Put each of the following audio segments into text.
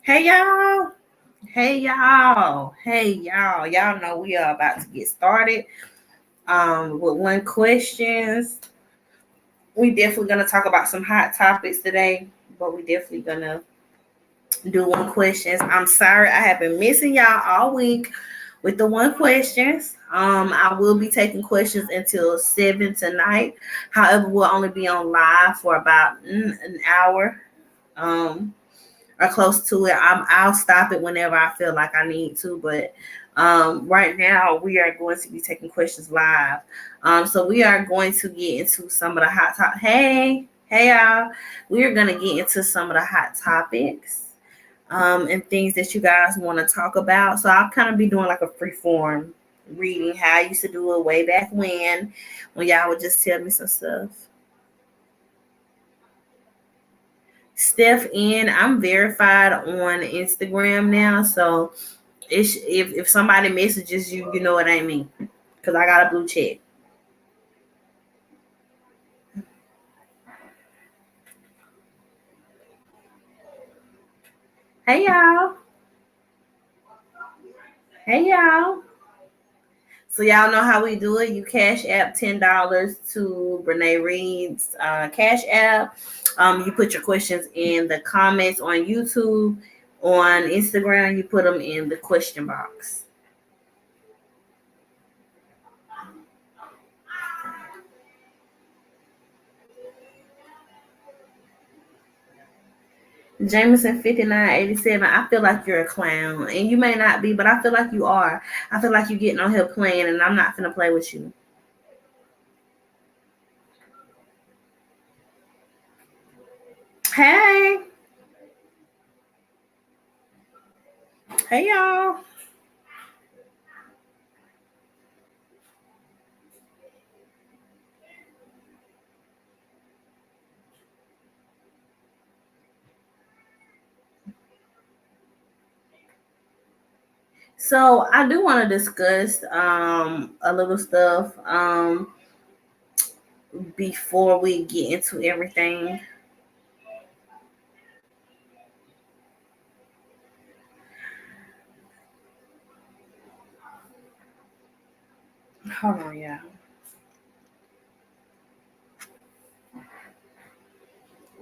Hey y'all. Hey y'all. Hey y'all. Y'all know we are about to get started with one questions. We definitely gonna talk about some hot topics today, but we definitely gonna do one questions. I'm sorry I have been missing y'all all week with the one questions. I will be taking questions until 7 tonight. However, we'll only be on live for about an hour. Um or close to it. I'll stop it whenever I feel like I need to, but right now we are going to be taking questions live. So we are going to get into some of the hot topics. Hey y'all, we are going to get into some of the hot topics and things that you guys want to talk about. So I'll kind of be doing like a free form reading how I used to do it way back when y'all would just tell me some stuff. Steph N, I'm verified on Instagram now, so if somebody messages you, you know it ain't me, cause I got a blue check. Hey y'all, hey y'all. So y'all know how we do it. You cash app $10 to Brene Reed's cash app. You put your questions in the comments on YouTube. On Instagram, you put them in the question box. Jameson 5987. I feel like you're a clown. And you may not be, but I feel like you are. I feel like you're getting on here playing and I'm not gonna play with you. Hey. Hey y'all. So I do want to discuss a little stuff before we get into everything. Hold on, yeah.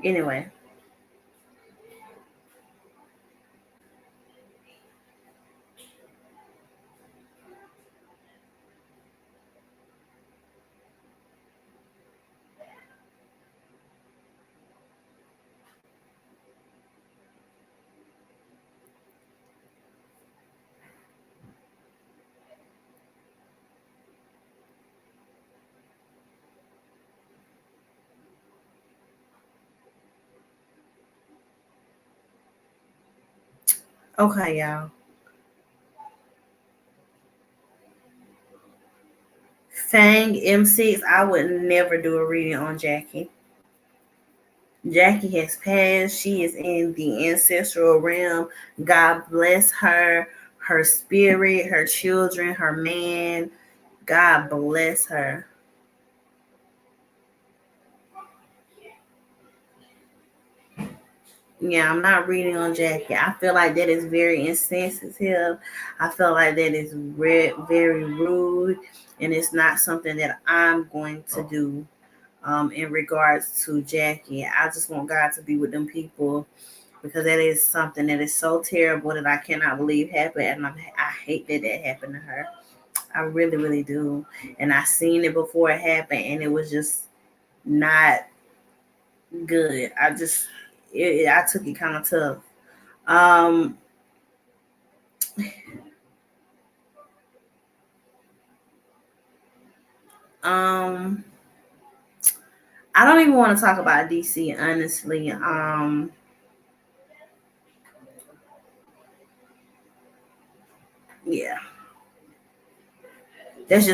Anyway. Okay, y'all. Fang M6, I would never do a reading on Jackie. Jackie has passed. She is in the ancestral realm. God bless her, her spirit, her children, her man. God bless her. Yeah, I'm not reading on Jackie. I feel like that is very insensitive. I feel like that is very rude, and it's not something that I'm going to do in regards to Jackie. I just want God to be with them people because that is something that is so terrible that I cannot believe happened, and I hate that that happened to her. I really, really do. And I seen it before it happened, and it was just not good. I took it kind of tough. Um, um, I don't even want to talk about DC honestly. Yeah, that's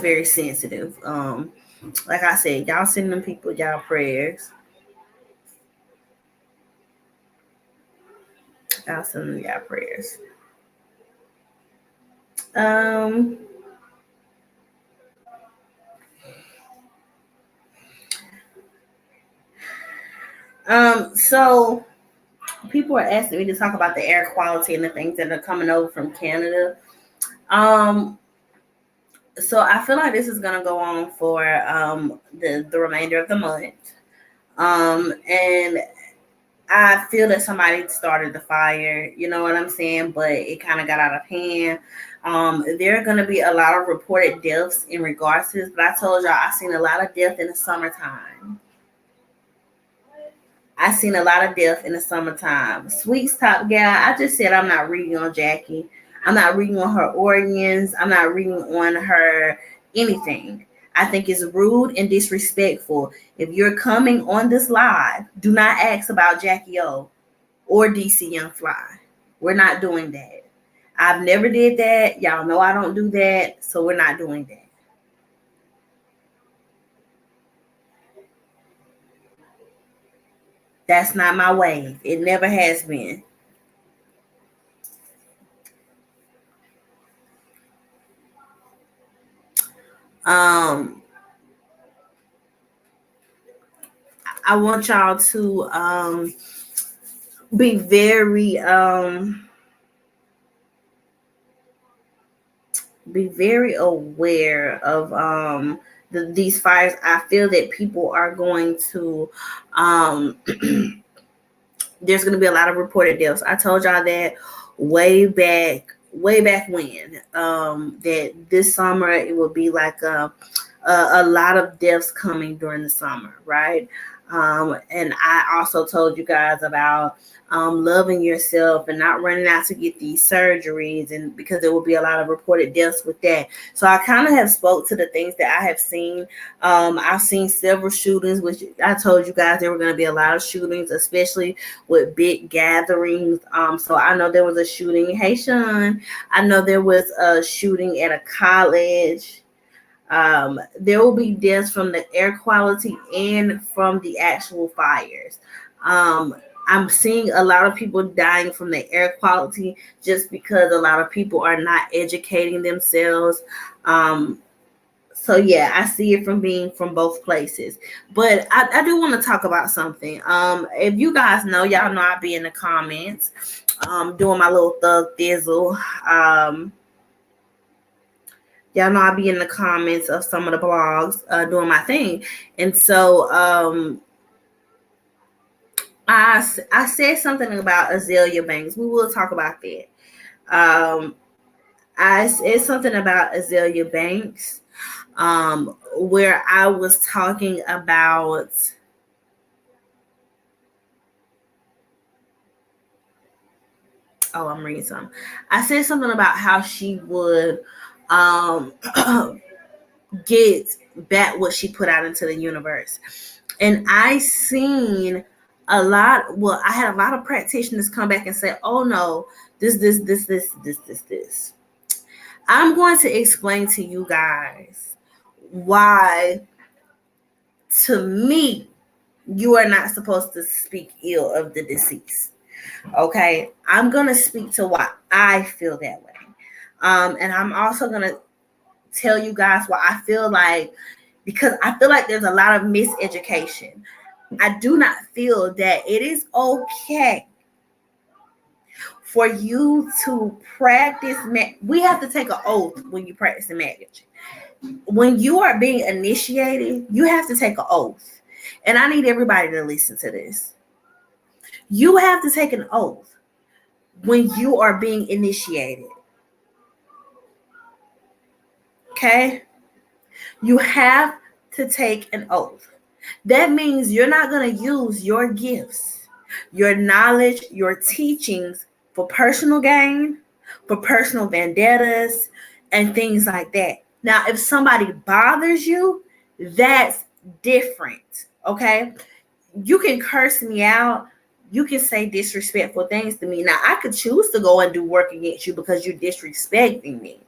very sensitive. Like I said, y'all send them people y'all prayers. Y'all send them y'all prayers. Um, so people are asking me to talk about the air quality and the things that are coming over from Canada. So I feel like this is gonna go on for the remainder of the month. And I feel that somebody started the fire, you know what I'm saying? But it kind of got out of hand. There are going to be a lot of reported deaths in regards to this, but I told y'all I seen a lot of death in the summertime. I seen a lot of death in the summertime. Sweet's top gal, I just said I'm not reading on Jackie. I'm not reading on her organs. I'm not reading on her anything. I think it's rude and disrespectful. If you're coming on this live, do not ask about Jackie O or DC Young Fly. We're not doing that. I've never did that. Y'all know I don't do that, so we're not doing that. That's not my way. It never has been. I want y'all to be very aware of these fires. I feel that people are going to there's going to be a lot of reported deaths. I told y'all that way back when that this summer it will be like a lot of deaths coming during the summer, right? And I also told you guys about loving yourself and not running out to get these surgeries, and because there will be a lot of reported deaths with that. So I kind of have spoke to the things that I have seen. I've seen several shootings, which I told you guys there were going to be a lot of shootings, especially with big gatherings. So I know there was a shooting. Hey, Sean. I know there was a shooting at a college. There will be deaths from the air quality and from the actual fires. I'm seeing a lot of people dying from the air quality just because a lot of people are not educating themselves. So yeah, I see it from being from both places. But I do want to talk about something. If you guys know, y'all know I'll be in the comments doing my little thug thizzle. Y'all know I'll be in the comments of some of the blogs doing my thing. And so I said something about Azalea Banks. We will talk about that. I said something about Azalea Banks where I was talking about I'm reading something. I said something about how she would get back what she put out into the universe. And I seen a lot. Well, I had a lot of practitioners come back and say, "Oh no, this." I'm going to explain to you guys why, to me, you are not supposed to speak ill of the deceased. Okay, I'm gonna speak to why I feel that way, and I'm also gonna tell you guys why I feel like, because I feel like there's a lot of miseducation. I do not feel that it is okay for you to practice. We have to take an oath when you practice the magic. When you are being initiated, you have to take an oath. And I need everybody to listen to this. You have to take an oath when you are being initiated. Okay? You have to take an oath. That means you're not going to use your gifts, your knowledge, your teachings for personal gain, for personal vendettas, and things like that. Now, if somebody bothers you, that's different. Okay? You can curse me out. You can say disrespectful things to me. Now, I could choose to go and do work against you because you're disrespecting me.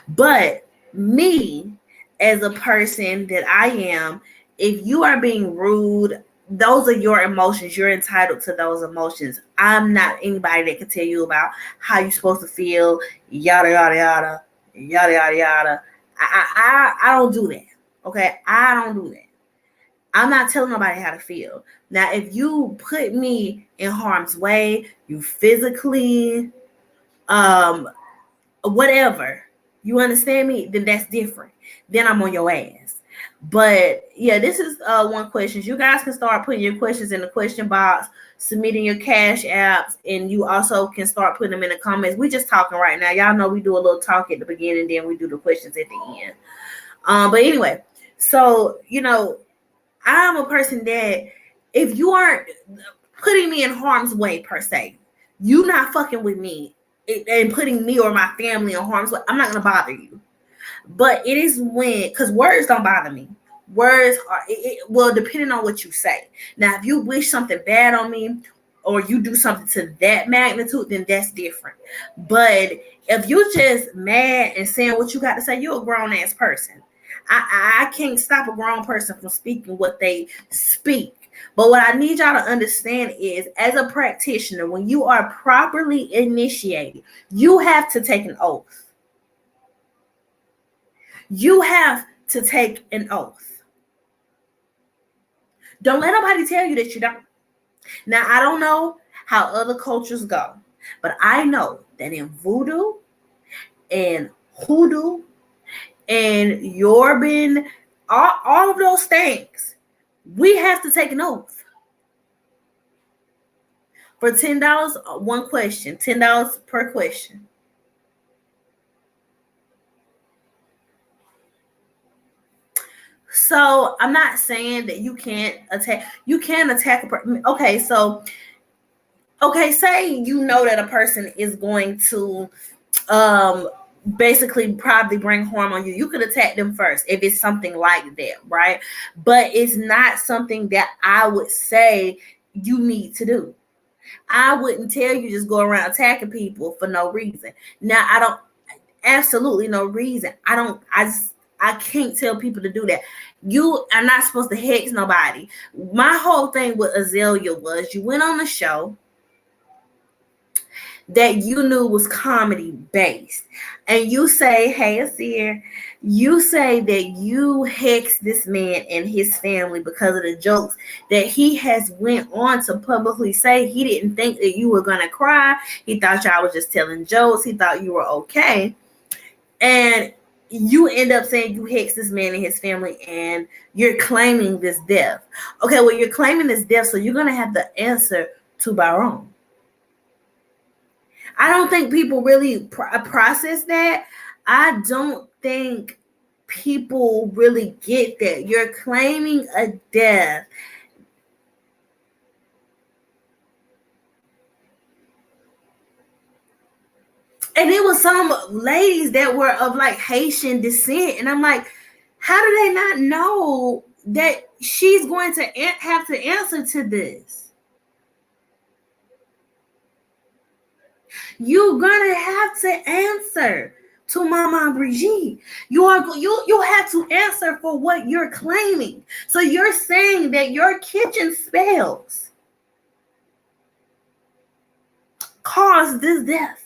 But me, as a person that I am, if you are being rude, those are your emotions. You're entitled to those emotions. I'm not anybody that can tell you about how you're supposed to feel, yada, yada, yada, yada, yada, yada. I don't do that. Okay? I don't do that. I'm not telling nobody how to feel. Now, if you put me in harm's way, you physically, whatever, you understand me, then that's different. Then I'm on your ass. But yeah, this is one question. You guys can start putting your questions in the question box, submitting your cash apps, and you also can start putting them in the comments. We just talking right now. Y'all know we do a little talk at the beginning, then we do the questions at the end. But anyway, so I'm a person that if you aren't putting me in harm's way per se, you not fucking with me and putting me or my family in harm's way, I'm not gonna bother you. But it is when, because words don't bother me. Words are, well, depending on what you say. Now, if you wish something bad on me or you do something to that magnitude, then that's different. But if you just mad and saying what you got to say, you're a grown ass person. I can't stop a grown person from speaking what they speak. But what I need y'all to understand is, as a practitioner, when you are properly initiated, you have to take an oath. You have to take an oath. Don't let nobody tell you that you don't. Now, I don't know how other cultures go, but I know that in voodoo and hoodoo and Yoruban, all of those things, we have to take an oath. For $10, one question, $10 per question. So I'm not saying that you can't attack. You can attack a person. Okay, so say you know that a person is going to basically probably bring harm on you. You could attack them first if it's something like that, right? But it's not something that I would say you need to do. I wouldn't tell you just go around attacking people for no reason. Now, I don't, absolutely no reason. I can't tell people to do that. You are not supposed to hex nobody. My whole thing with Azalea was, you went on the show that you knew was comedy based, and you say, hey, Asir, you say that you hexed this man and his family because of the jokes that he has went on to publicly say. He didn't think that you were gonna cry. He thought y'all was just telling jokes. He thought you were okay. And you end up saying you hexed this man and his family, and you're claiming this death. Okay, well, you're claiming this death, so you're gonna have to answer to Baron. I don't think people really process that. I don't think people really get that. You're claiming a death. And it was some ladies that were of like Haitian descent. And I'm like, how do they not know that she's going to have to answer to this? You're gonna have to answer to Mama Brigitte. You have to answer for what you're claiming. So you're saying that your kitchen spells caused this death.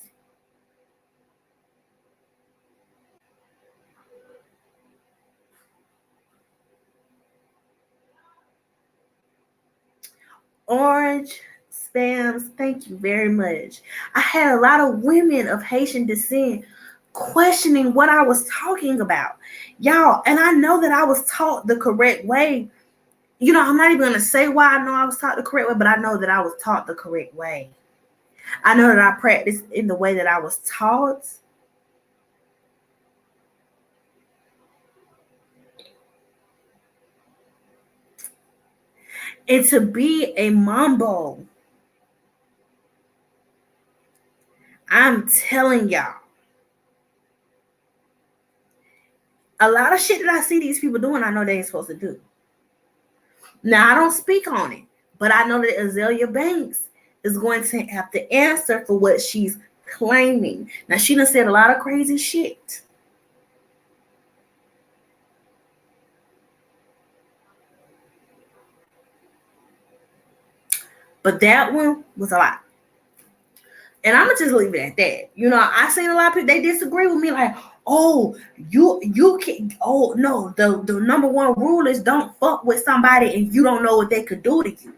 Orange spams, thank you very much. I had a lot of women of Haitian descent questioning what I was talking about, y'all. And I know that I was taught the correct way. I'm not even gonna say why I know I was taught the correct way, but I know that I was taught the correct way. I know that I practiced in the way that I was taught. And to be a mambo, I'm telling y'all, a lot of shit that I see these people doing, I know they ain't supposed to do. Now, I don't speak on it, but I know that Azalea Banks is going to have to answer for what she's claiming. Now, she done said a lot of crazy shit. But that one was a lot. And I'm gonna just leave it at that. You know, I seen a lot of people, they disagree with me, like, oh, you can, oh no, the number one rule is don't fuck with somebody and you don't know what they could do to you.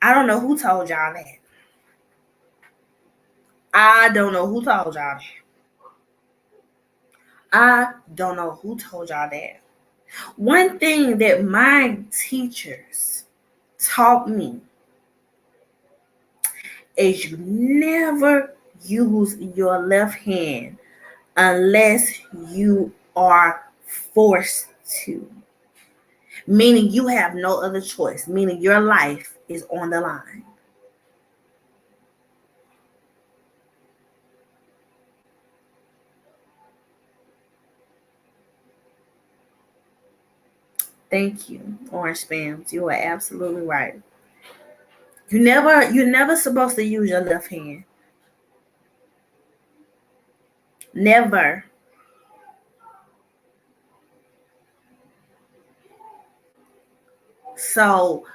I don't know who told y'all that. I don't know who told y'all that. I don't know who told y'all that. One thing that my teachers taught me is you never use your left hand unless you are forced to. Meaning you have no other choice, meaning your life is on the line. Thank you, Orange Spams. You are absolutely right. You're never supposed to use your left hand. Never. So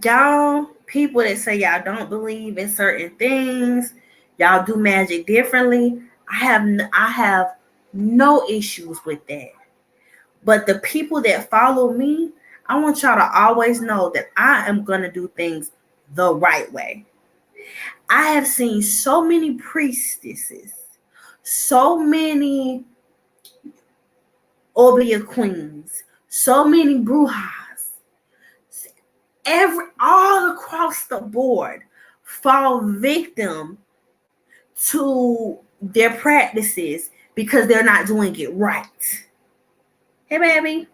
y'all people that say y'all don't believe in certain things, y'all do magic differently. I have no issues with that. But the people that follow me, I want y'all to always know that I am going to do things the right way. I have seen so many priestesses, so many Obia queens, so many brujas, all across the board fall victim to their practices because they're not doing it right. Hey, baby.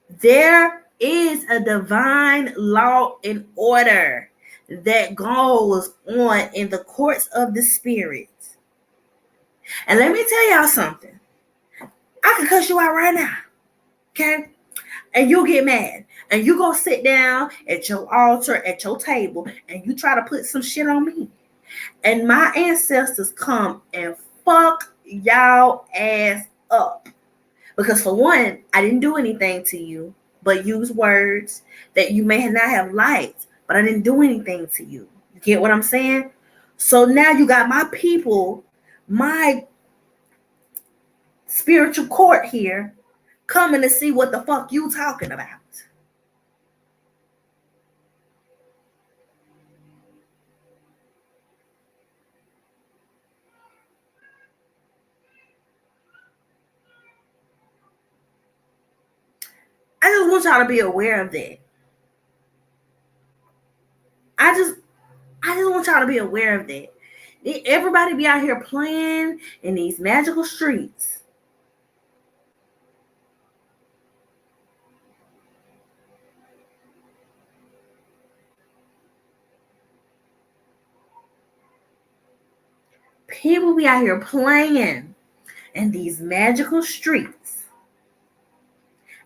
There is a divine law and order that goes on in the courts of the spirit. And let me tell y'all something. I can cuss you out right now. Okay? And you get mad. And you go sit down at your altar, at your table, and you try to put some shit on me. And my ancestors come and fuck y'all ass up. Because for one, I didn't do anything to you but use words that you may not have liked, but I didn't do anything to you. You get what I'm saying? So now you got my people, my spiritual court here, coming to see what the fuck you talking about. I just want y'all to be aware of that. I just want y'all to be aware of that. Everybody be out here playing in these magical streets. People be out here playing in these magical streets.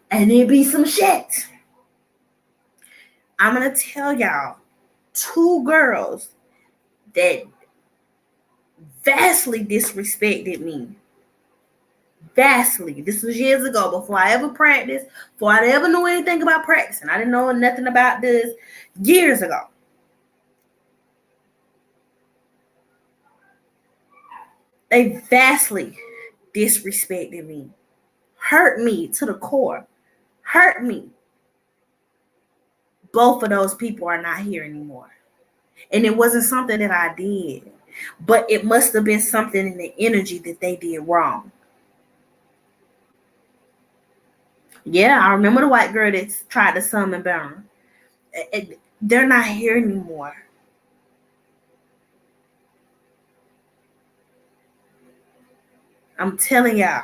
And it be some shit. I'm going to tell y'all 2 girls that vastly disrespected me. Vastly. This was years ago, before I ever practiced, before I ever knew anything about practicing. I didn't know nothing about this years ago. They vastly disrespected me, hurt me to the core, hurt me. Both of those people are not here anymore. And it wasn't something that I did, but it must have been something in the energy that they did wrong. Yeah, I remember the white girl that tried to summon burn. They're not here anymore. I'm telling y'all.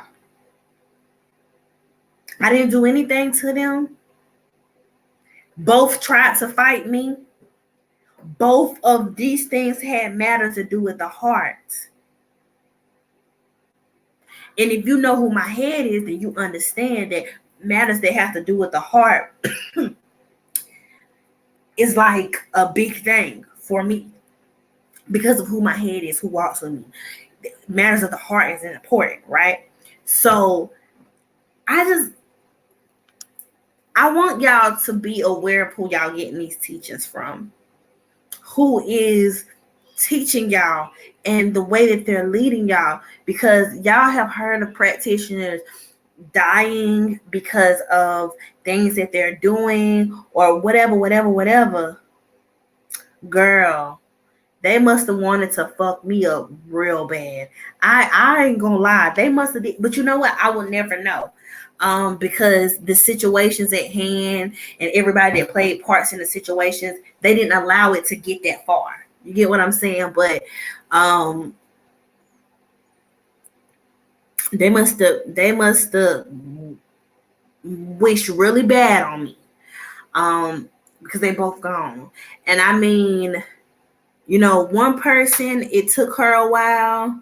I didn't do anything to them. Both tried to fight me. Both of these things had matters to do with the heart. And if you know who my head is, then you understand that matters that have to do with the heart is like a big thing for me because of who my head is, who walks with me. Matters of the heart is important, right? So I want y'all to be aware of who y'all getting these teachings from. who is teaching y'all and the way that they're leading y'all, because y'all have heard of practitioners dying because of things that they're doing or whatever. Girl, they must have wanted to fuck me up real bad. I ain't gonna lie. They must have, but you know what? I will never know. Because the situations at hand and everybody that played parts in the situations, they didn't allow it to get that far. You get what I'm saying? But they must have wished really bad on me. Because they both gone. And I mean, you know, one person, it took her a while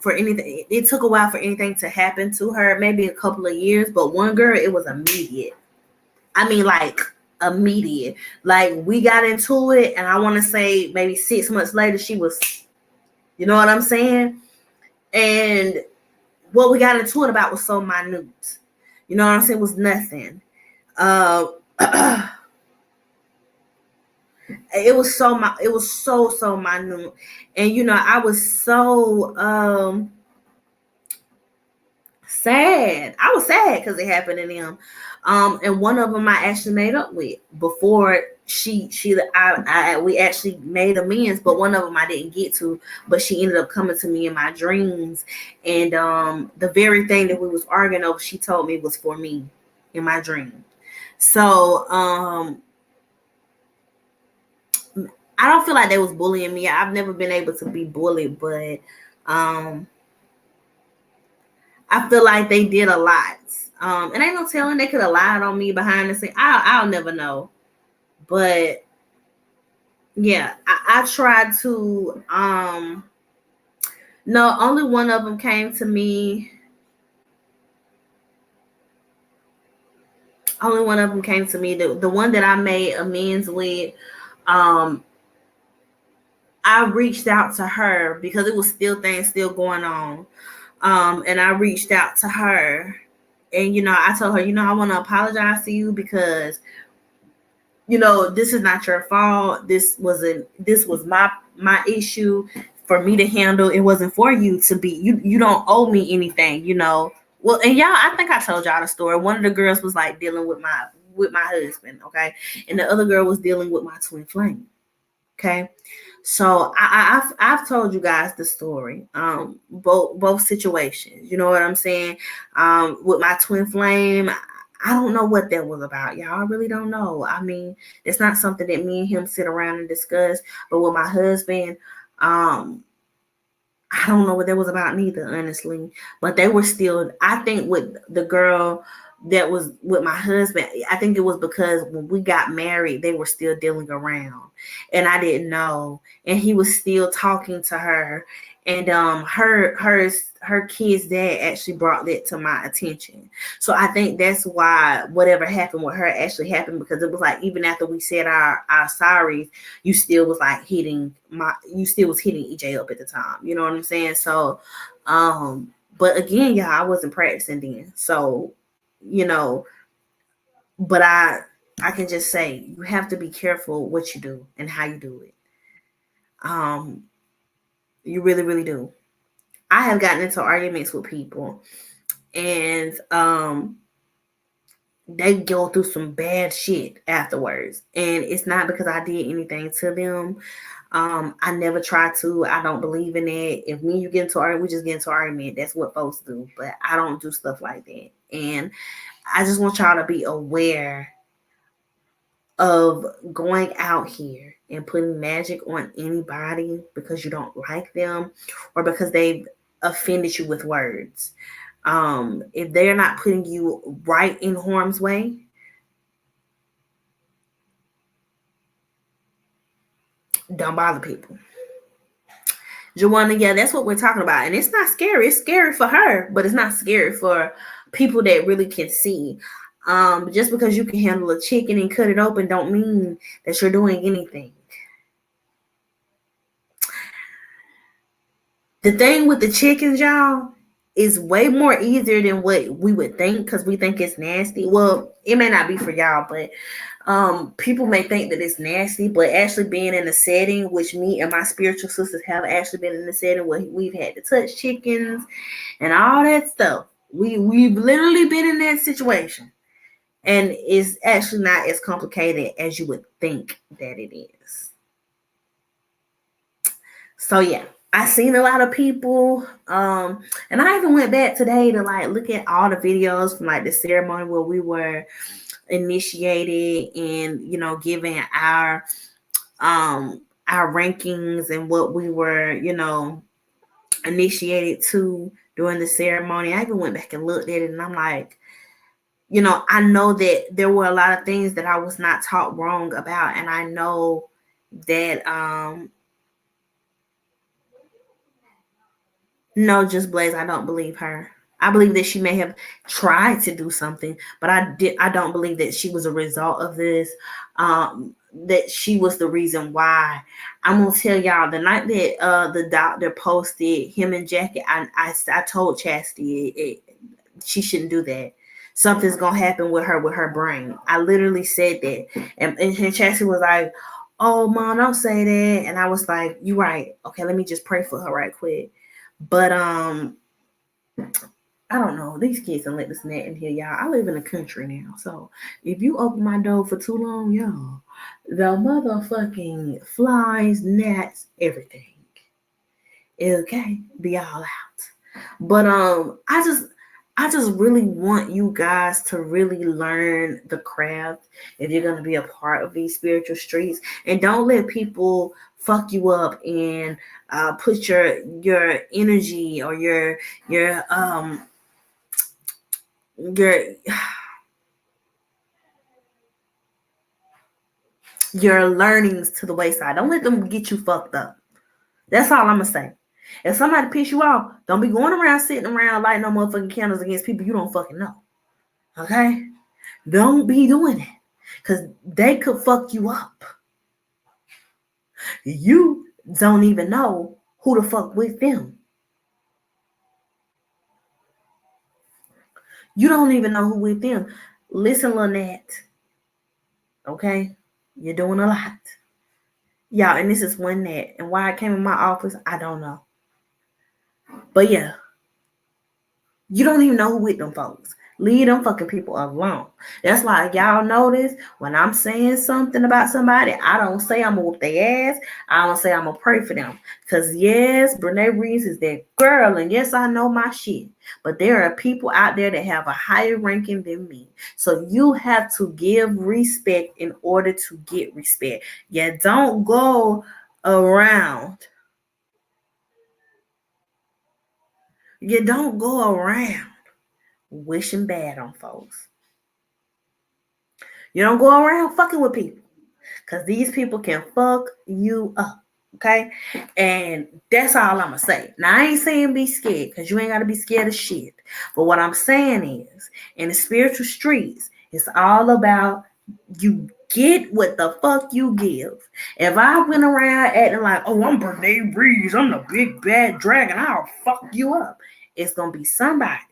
for anything. It took a while for anything to happen to her, maybe a couple of years. But one girl, it was immediate. I mean, like immediate. Like we got into it, and I want to say maybe 6 months later, she was, you know what I'm saying? And what we got into it about was so minute. You know what I'm saying? It was nothing. It was so minute. And you know, I was so sad. I was sad because it happened to them. And one of them I actually made up with before we actually made amends, but one of them I didn't get to, but she ended up coming to me in my dreams. And the very thing that we was arguing over, she told me was for me in my dream. So I don't feel like they was bullying me. I've never been able to be bullied, but I feel like they did a lot. And ain't no telling, they could have lied on me behind the scene. I'll never know. But yeah, I tried to no, only one of them came to me. Only one of them came to me. The one that I made amends with, I reached out to her because it was things still going on. And I reached out to her, and you know, I told her, you know, I want to apologize to you because, you know, this is not your fault. This was my issue for me to handle. It wasn't for you to be. You don't owe me anything, you know. Well, and y'all, I think I told y'all the story. One of the girls was like dealing with my husband, okay, and the other girl was dealing with my twin flame, okay. So I've told you guys the story, both situations. You know what I'm saying? With my twin flame, I don't know what that was about, y'all. I really don't know. I mean, it's not something that me and him sit around and discuss. But with my husband, I don't know what that was about neither, honestly. But they were still, I think with the girl that was with my husband, I think it was because when we got married, they were still dealing around. And I didn't know. And he was still talking to her. And her kid's dad actually brought that to my attention. So I think that's why whatever happened with her actually happened, because it was like even after we said our sorries, you still was hitting EJ up at the time. You know what I'm saying? So but again, y'all, I wasn't practicing then. So, you know, but I can just say you have to be careful what you do and how you do it. You really, really do. I have gotten into arguments with people, and they go through some bad shit afterwards. And it's not because I did anything to them. I never try to. I don't believe in it. If me and you get into argument, we just get into argument. That's what folks do. But I don't do stuff like that. And I just want y'all to be aware of going out here and putting magic on anybody because you don't like them or because they've offended you with words. If they're not putting you right in harm's way, don't bother people. Joanna, yeah, that's what we're talking about. And it's not scary. It's scary for her, but it's not scary for people that really can see. Just because you can handle a chicken and cut it open don't mean that you're doing anything. The thing with the chickens, y'all, is way more easier than what we would think because we think it's nasty. Well, it may not be for y'all, but People may think that it's nasty, but actually being in a setting, which me and my spiritual sisters have actually been in a setting where we've had to touch chickens and all that stuff. We've literally been in that situation. And it's actually not as complicated as you would think that it is. So yeah, I seen a lot of people, and I even went back today to like look at all the videos from like the ceremony where we were initiated and giving our rankings and what we were initiated to during the ceremony. I even went back and looked at it, and I'm like, I know that there were a lot of things that I was not taught wrong about, and I know that no, Just Blaze, I don't believe her. I believe that she may have tried to do something, but I don't believe that she was a result of this. That she was the reason why. I'm gonna tell y'all, the night that the doctor posted him and Jackie, I told Chastity she shouldn't do that. Something's gonna happen with her brain. I literally said that, and Chastity was like, "Oh, Mom, don't say that." And I was like, "You right? Okay, let me just pray for her right quick." But I don't know. These kids don't let this net in here, y'all. I live in the country now, so if you open my door for too long, y'all, the motherfucking flies, gnats, everything. Okay, be all out. But I just really want you guys to really learn the craft if you're going to be a part of these spiritual streets, and don't let people fuck you up and put your energy or your your learnings to the wayside. Don't let them get you fucked up. That's all I'm gonna say. If somebody piss you off, don't be going around sitting around lighting no motherfucking candles against people you don't fucking know. Okay? Don't be doing that. Because they could fuck you up. You don't even know who the fuck with them. You don't even know who with them. Listen, Lynette. Okay? You're doing a lot. Y'all, and this is one net. And why I came in my office, I don't know. But yeah. You don't even know who with them folks. Leave them fucking people alone. That's why y'all notice when I'm saying something about somebody, I don't say I'm gonna whoop their ass. I don't say I'm gonna pray for them. Because yes, Brene Reeves is that girl, and yes, I know my shit. But there are people out there that have a higher ranking than me. So you have to give respect in order to get respect. Yeah, don't go around. You don't go around wishing bad on folks. You don't go around fucking with people, because these people can fuck you up. Okay? And that's all I'm gonna say. Now, I ain't saying be scared, because you ain't gotta be scared of shit. But what I'm saying is, in the spiritual streets, it's all about you get what the fuck you give. If I went around acting like, oh, I'm Brene Reeves, I'm the big bad dragon, I'll fuck you up, it's gonna be somebody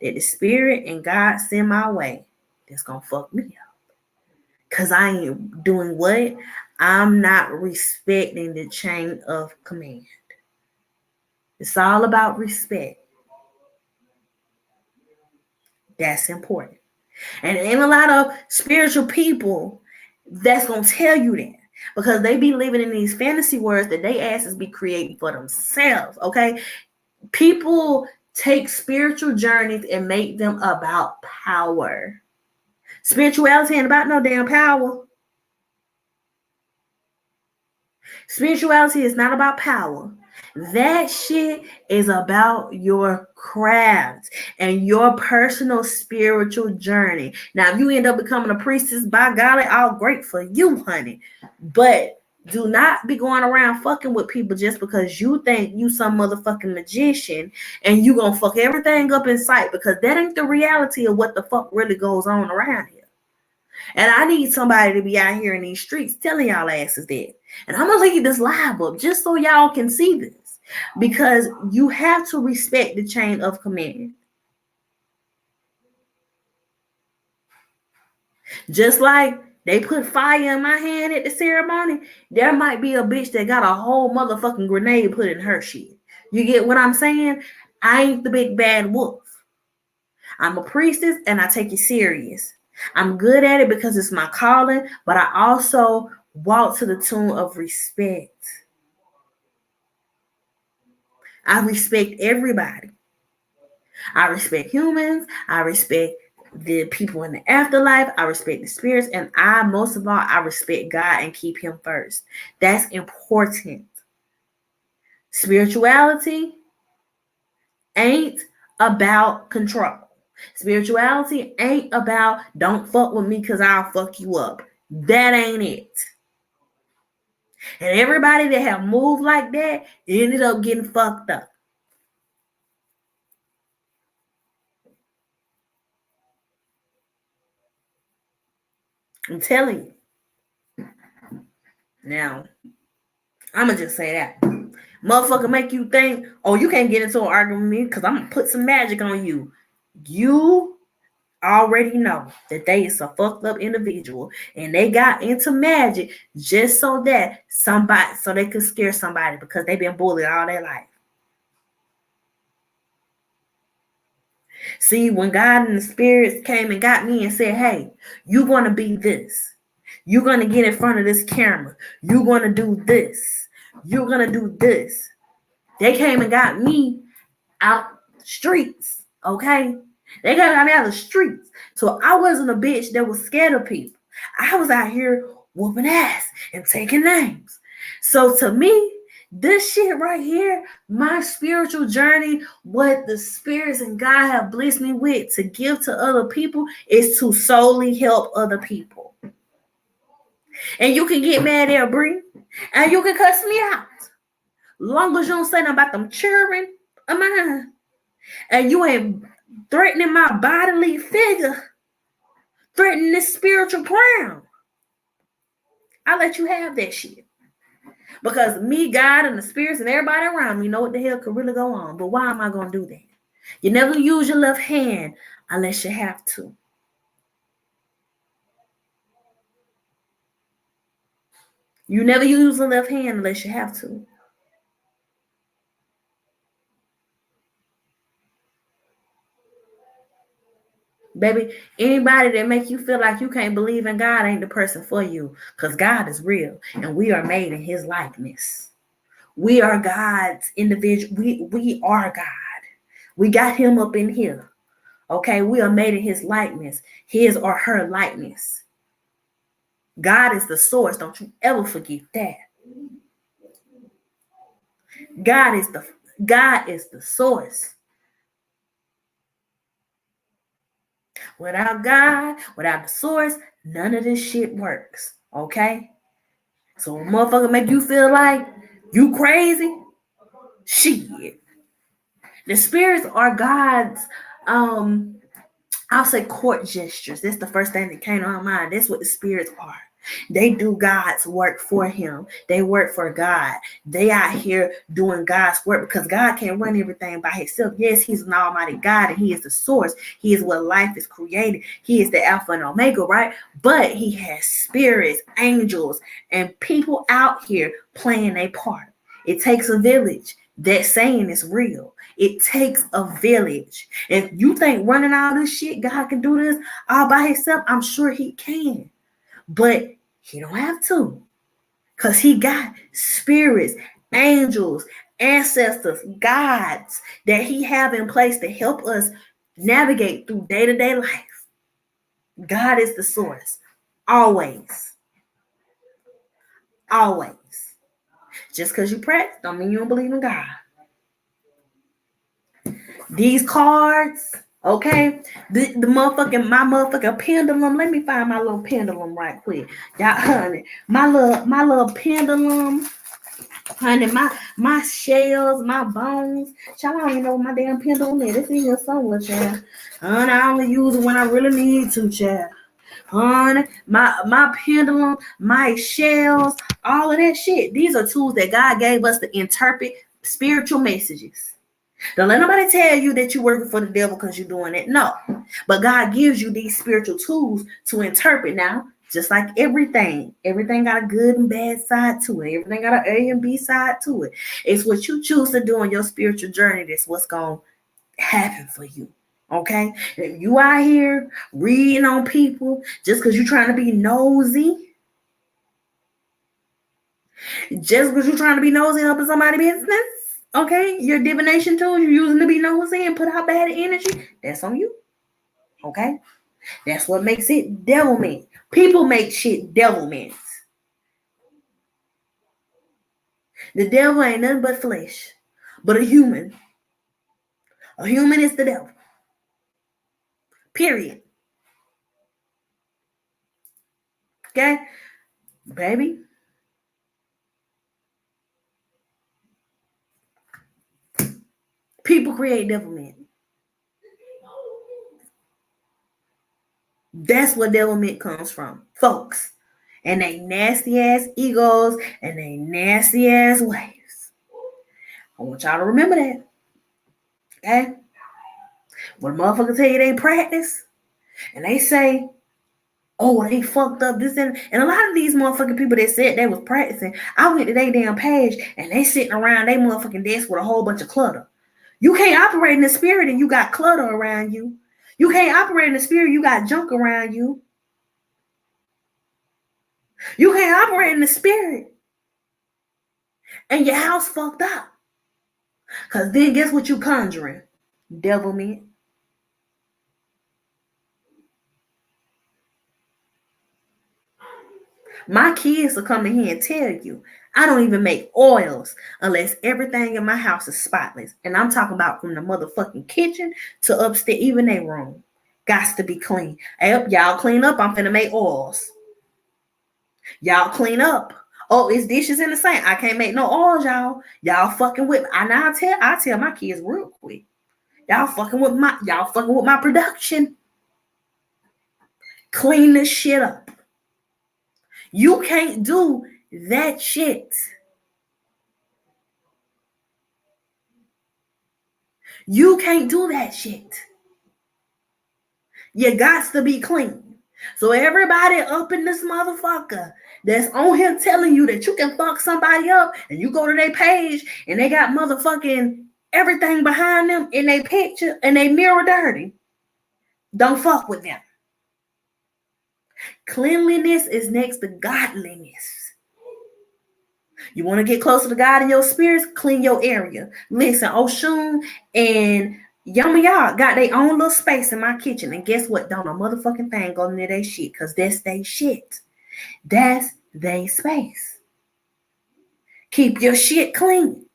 that the spirit and God send my way that's gonna fuck me up. Because I ain't doing what? I'm not respecting the chain of command. It's all about respect. That's important. And a lot of spiritual people that's going to tell you that, because they be living in these fantasy worlds that they asses be creating for themselves. Okay? People take spiritual journeys and make them about power. Spirituality ain't about no damn power. Spirituality is not about power. That shit is about your craft and your personal spiritual journey. Now, if you end up becoming a priestess, by golly, all great for you, honey. But do not be going around fucking with people just because you think you some motherfucking magician and you gonna fuck everything up in sight, because that ain't the reality of what the fuck really goes on around here. And I need somebody to be out here in these streets telling y'all asses that. And I'm going to leave this live up just so y'all can see this. Because you have to respect the chain of command. Just like They put fire in my hand at the ceremony. There might be a bitch that got a whole motherfucking grenade put in her shit. You get what I'm saying? I ain't the big bad wolf. I'm a priestess and I take it serious. I'm good at it because it's my calling, but I also walk to the tune of respect. I respect everybody. I respect humans. I respect the people in the afterlife. I respect the spirits. And most of all, I respect God and keep him first. That's important. Spirituality ain't about control. Spirituality ain't about don't fuck with me because I'll fuck you up. That ain't it. And everybody that have moved like that ended up getting fucked up. I'm telling you. Now, I'm going to just say that. Motherfucker make you think, oh, you can't get into an argument with me because I'm going to put some magic on you. You already know that they is a fucked up individual and they got into magic just so they could scare somebody because they've been bullied all their life. See, when God and the spirits came and got me and said, hey, you're going to be this. You're going to get in front of this camera. You're going to do this. You're going to do this. They came and got me out the streets, okay? They got me out of the streets. So I wasn't a bitch that was scared of people. I was out here whooping ass and taking names. So to me, this shit right here, my spiritual journey, what the spirits and God have blessed me with to give to other people is to solely help other people. And you can get mad at Bree, and you can cuss me out. Long as you don't say nothing about them children of mine, and you ain't threatening my bodily figure, threatening this spiritual crown, I let you have that shit. Because me, God, and the spirits and everybody around me know what the hell could really go on. But why am I going to do that? You never use your left hand unless you have to. You never use the left hand unless you have to. Baby, anybody that make you feel like you can't believe in God ain't the person for you. Because God is real and we are made in his likeness. We are God's individual. We are God. We got him up in here. Okay, we are made in his likeness, his or her likeness. God is the source. Don't you ever forget that. God is the source. Without God, without the source, none of this shit works. Okay? So a motherfucker make you feel like you crazy? Shit. The spirits are God's I'll say court gestures. That's the first thing that came to my mind. That's what the spirits are. They do God's work for him. They work for God. They out here doing God's work because God can't run everything by himself. Yes, he's an almighty God and he is the source. He is what life is created. He is the Alpha and Omega, right? But he has spirits, angels, and people out here playing a part. It takes a village. That saying is real. It takes a village. If you think running all this shit, God can do this all by himself, I'm sure he can. But he don't have to. Because he got spirits, angels, ancestors, gods that he have in place to help us navigate through day-to-day life. God is the source. Always. Always. Just because you practice don't mean you don't believe in God. These cards, okay? My motherfucking pendulum. Let me find my little pendulum right quick. Y'all, honey. My little pendulum. Honey, my shells, my bones. Child, I don't even know what my damn pendulum is. It's in here somewhere, child. Honey, I only use it when I really need to, child. Honey, my pendulum, my shells, all of that shit. These are tools that God gave us to interpret spiritual messages. Don't let nobody tell you that you're working for the devil because you're doing it. No. But God gives you these spiritual tools to interpret. Now, Just like everything got a good and bad side to it. Everything got an A and B side to it. It's what you choose to do on your spiritual journey that's what's going to happen for you. Okay? If you out here reading on people just because you're trying to be nosy, just because you're trying to be nosy up in somebody's business, okay? Your divination tools you're using to be nosy and put out bad energy, that's on you. Okay? That's what makes it devilment. People make shit devilment. The devil ain't nothing but flesh, but a human. A human is the devil. Period. Okay? Baby. People create devilment. That's where devilment comes from, folks. And they nasty ass egos and they nasty ass ways. I want y'all to remember that. Okay? When motherfuckers tell you they practice and they say, oh, they fucked up this and a lot of these motherfucking people that said they was practicing, I went to their damn page and they sitting around they motherfucking desk with a whole bunch of clutter. You can't operate in the spirit and you got clutter around you. You can't operate in the spirit, you got junk around you. You can't operate in the spirit and your house fucked up. Because then guess what you conjuring? Devilment. My kids will come in here and tell you, I don't even make oils unless everything in my house is spotless. And I'm talking about from the motherfucking kitchen to upstairs, even their room. Gots to be clean. Hey, y'all clean up, I'm finna make oils. Y'all clean up. Oh, it's dishes in the sink. I can't make no oils, y'all. Y'all fucking with me. I tell my kids real quick. Y'all fucking with my production. Clean this shit up. You can't do that shit. You can't do that shit. You got to be clean. So everybody up in this motherfucker that's on here telling you that you can fuck somebody up and you go to their page and they got motherfucking everything behind them in their picture and they mirror dirty. Don't fuck with them. Cleanliness is next to godliness. You want to get closer to God in your spirits? Clean your area. Listen, Oshun and Yama got their own little space in my kitchen. And guess what? Don't a motherfucking thing go near their shit. Because that's their shit. That's their space. Keep your shit clean.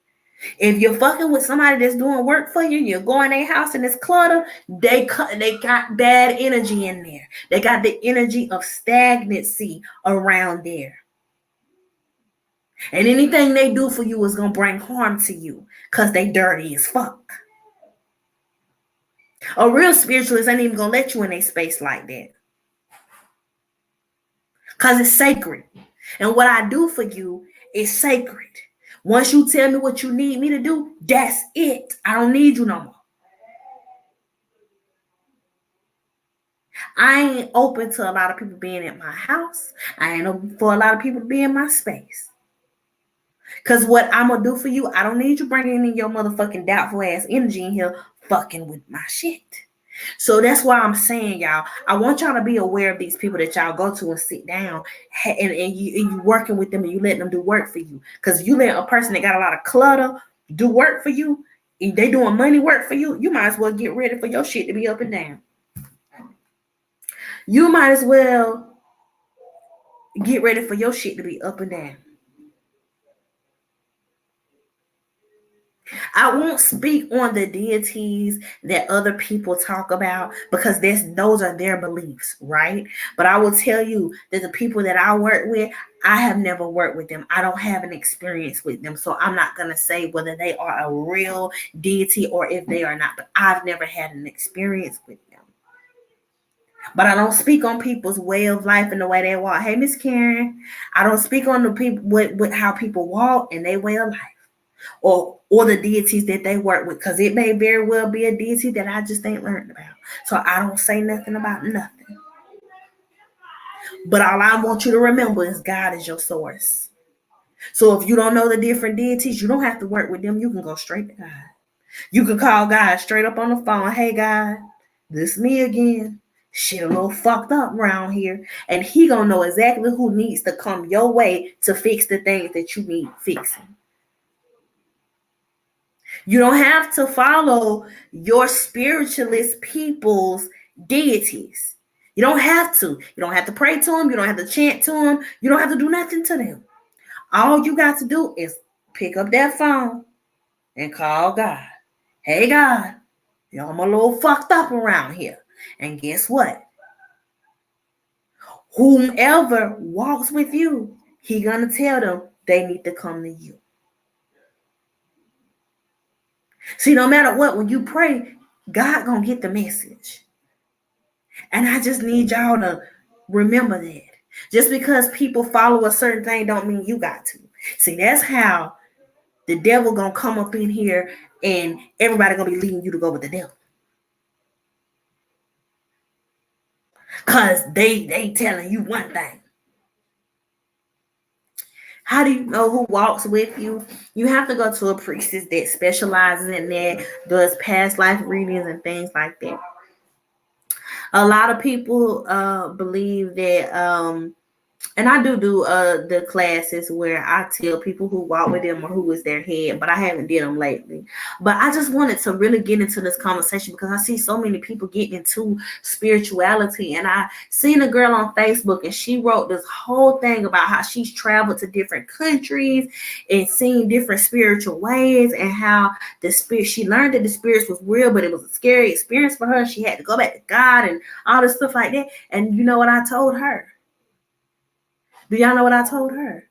If you're fucking with somebody that's doing work for you, you're going to their house and it's clutter, they got bad energy in there. They got the energy of stagnancy around there. And anything they do for you is going to bring harm to you because they dirty as fuck. A real spiritualist ain't even going to let you in a space like that. Because it's sacred. And what I do for you is sacred. Once you tell me what you need me to do, that's it. I don't need you no more. I ain't open to a lot of people being at my house. I ain't open for a lot of people to be in my space. Because what I'm going to do for you, I don't need you bringing in your motherfucking doubtful ass energy in here fucking with my shit. So that's why I'm saying, y'all, I want y'all to be aware of these people that y'all go to and sit down and you working with them and you letting them do work for you. Because you let a person that got a lot of clutter do work for you, and they doing money work for you, you might as well get ready for your shit to be up and down. You might as well get ready for your shit to be up and down. I won't speak on the deities that other people talk about because those are their beliefs, right? But I will tell you that the people that I work with, I have never worked with them. I don't have an experience with them. So I'm not going to say whether they are a real deity or if they are not. But I've never had an experience with them. But I don't speak on people's way of life and the way they walk. Hey, Miss Karen, I don't speak on the people with how people walk and their way of life. Or the deities that they work with, because it may very well be a deity that I just ain't learned about. So I don't say nothing about nothing. But all I want you to remember is God is your source. So if you don't know the different deities, you don't have to work with them. You can go straight to God. You can call God straight up on the phone. Hey, God, this me again. Shit a little fucked up around here. And he gonna know exactly who needs to come your way to fix the things that you need fixing. You don't have to follow your spiritualist people's deities. You don't have to. You don't have to pray to them. You don't have to chant to them. You don't have to do nothing to them. All you got to do is pick up that phone and call God. Hey, God, I'm a little fucked up around here. And guess what? Whomever walks with you, he gonna tell them they need to come to you. See, no matter what, when you pray, God gonna get the message. And I just need y'all to remember that. Just because people follow a certain thing don't mean you got to. See, that's how the devil gonna come up in here and everybody gonna be leading you to go with the devil. Because they telling you one thing. How do you know who walks with you? You have to go to a priestess that specializes in that, does past life readings and things like that. A lot of people believe that and I do the classes where I tell people who walk with them or who is their head, but I haven't did them lately. But I just wanted to really get into this conversation because I see so many people getting into spirituality. And I seen a girl on Facebook and she wrote this whole thing about how she's traveled to different countries and seen different spiritual ways and how the spirit, she learned that the spirits was real, but it was a scary experience for her. She had to go back to God and all this stuff like that. And you know what I told her? Do y'all know what I told her?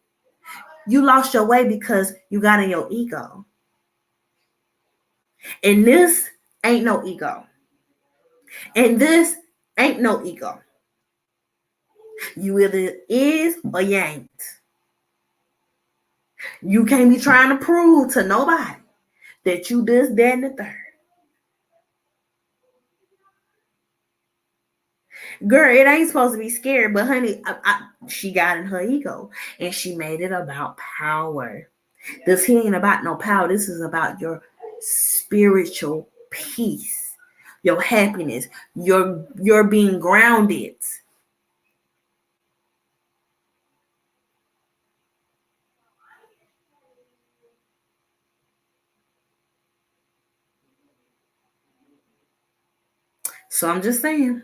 You lost your way because you got in your ego. And this ain't no ego. And this ain't no ego. You either is or you ain't. You can't be trying to prove to nobody that you this, that, and the third. Girl, it ain't supposed to be scary, but honey, she got in her ego and she made it about power. This here ain't about no power. This is about your spiritual peace, your happiness, your being grounded. So I'm just saying,